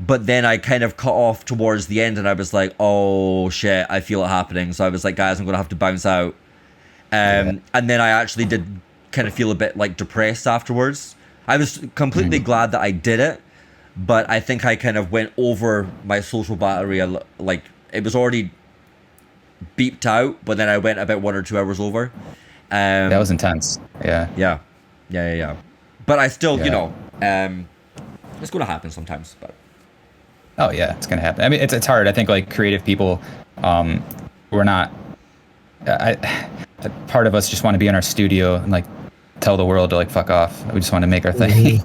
But then I kind of cut off towards the end and I was like, oh shit, I feel it happening. So I was like, guys, I'm going to have to bounce out. And then I actually did kind of feel a bit like depressed afterwards. I was completely glad that I did it, but I think I kind of went over my social battery. Like, it was already beeped out, but then I went about 1 or 2 hours over. That was intense. Yeah. But I still, you know, it's going to happen sometimes, but. Oh yeah, it's gonna happen. I mean, it's hard. I think like creative people, we're not. Part of us just want to be in our studio and like tell the world to like fuck off. We just want to make our thing.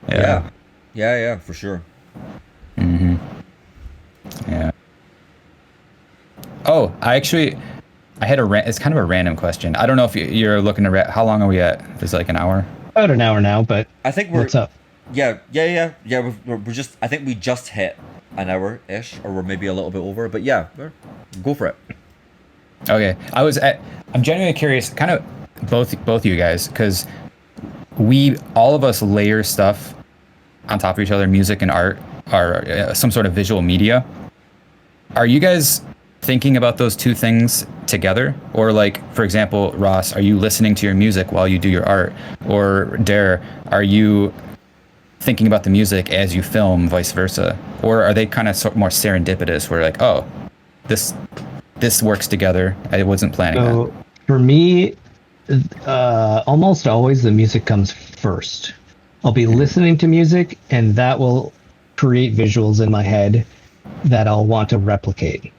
Yeah, for sure. Yeah. Oh, I had it's kind of a random question. I don't know if you're looking to how long are we at? Is it like an hour? About an hour now, but I think what's up? Yeah. We're just. I think we just hit an hour-ish, or we're maybe a little bit over. But yeah, go for it. Okay, I'm genuinely curious, kind of both you guys, because all of us layer stuff on top of each other. Music and art are some sort of visual media. Are you guys thinking about those two things together? Or like, for example, Ross, are you listening to your music while you do your art? Or Dair, are you thinking about the music as you film, vice versa? Or are they kind of more serendipitous, where like, oh, this works together, I wasn't planning that? For me, almost always the music comes first. I'll be listening to music and that will create visuals in my head that I'll want to replicate.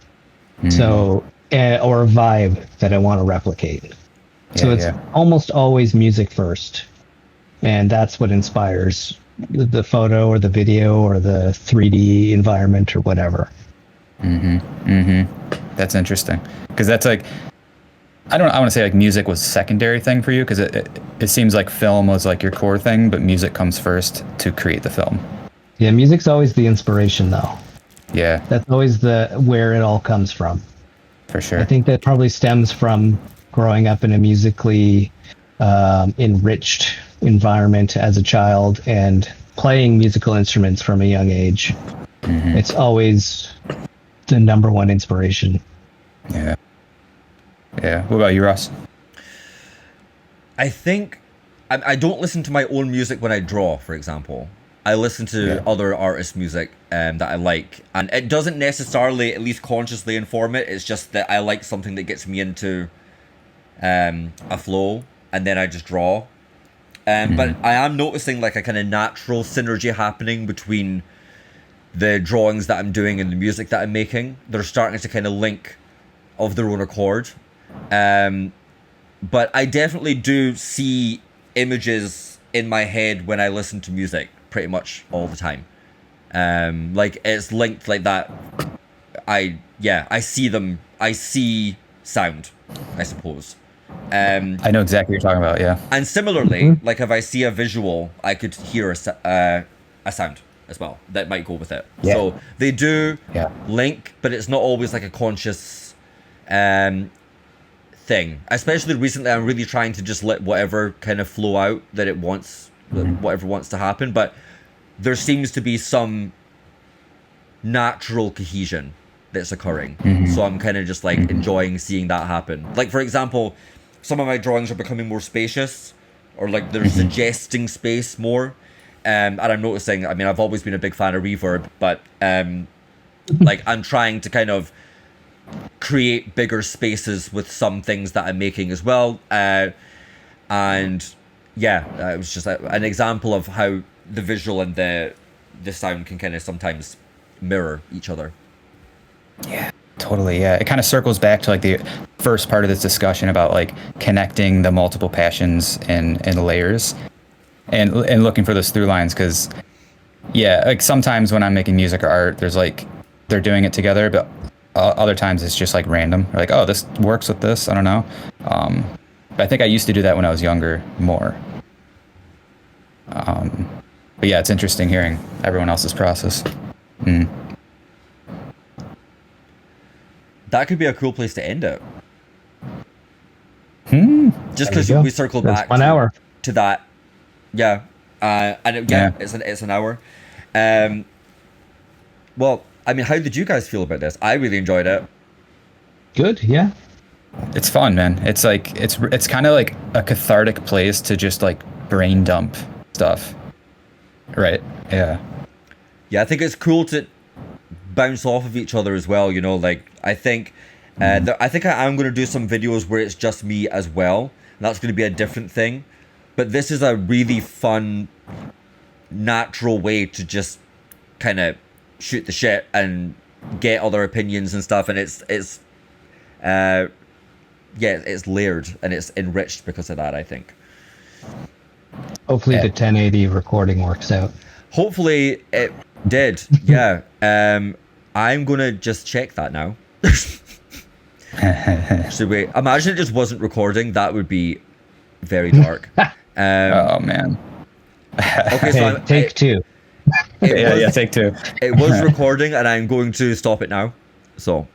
So, or a vibe that I want to replicate. So it's almost always music first. And that's what inspires the photo or the video or the 3D environment or whatever. That's interesting. Because that's like, I want to say like music was a secondary thing for you, because it seems like film was like your core thing, but music comes first to create the film. Yeah, music's always the inspiration though. Yeah. That's always where it all comes from. For sure. I think that probably stems from growing up in a musically enriched environment as a child and playing musical instruments from a young age. It's always the number one inspiration. Yeah. What about you, Ross? I think I don't listen to my own music when I draw, for example. I listen to other artists' music that I like, and it doesn't necessarily, at least consciously, inform it. It's just that I like something that gets me into a flow, and then I just draw. But I am noticing like a kind of natural synergy happening between the drawings that I'm doing and the music that I'm making. They're starting to kind of link of their own accord. But I definitely do see images in my head when I listen to music pretty much all the time. Like it's linked like that. I see them. I see sound, I suppose. I know exactly what you're talking about, yeah. And similarly, like if I see a visual, I could hear a sound as well that might go with it. Yeah. So they do link, but it's not always like a conscious thing. Especially recently, I'm really trying to just let whatever kind of flow out that it wants whatever wants to happen, but there seems to be some natural cohesion that's occurring. So I'm kind of just like enjoying seeing that happen. Like, for example, some of my drawings are becoming more spacious, or like they're suggesting space more. And I'm noticing, I mean, I've always been a big fan of reverb, but like I'm trying to kind of create bigger spaces with some things that I'm making as well. And yeah, it was just an example of how the visual and the sound can kind of sometimes mirror each other. Yeah, totally. Yeah, it kind of circles back to like the first part of this discussion about like connecting the multiple passions and layers, and looking for those through lines. Because yeah, like sometimes when I'm making music or art, there's like they're doing it together, but other times it's just like random. Like, oh, this works with this. I don't know. But I think I used to do that when I was younger more. But yeah, it's interesting hearing everyone else's process. That could be a cool place to end it. Just because we circle back 1 hour to that. Yeah. It's an hour. Well, I mean, how did you guys feel about this? I really enjoyed it. Good, yeah. It's fun, man. It's like it's kind of like a cathartic place to just like brain dump stuff. Right. Yeah. Yeah, I think it's cool to bounce off of each other as well, you know, like I think I think I am going to do some videos where it's just me as well, and that's going to be a different thing, but this is a really fun, natural way to just kind of shoot the shit and get other opinions and stuff, and it's layered and it's enriched because of that, I think. Hopefully the 1080 recording works out. Hopefully it did. Yeah. I'm gonna just check that now. Should we imagine it just wasn't recording? That would be very dark. Oh man. Okay, so take two. Take two. It was recording, and I'm going to stop it now. So,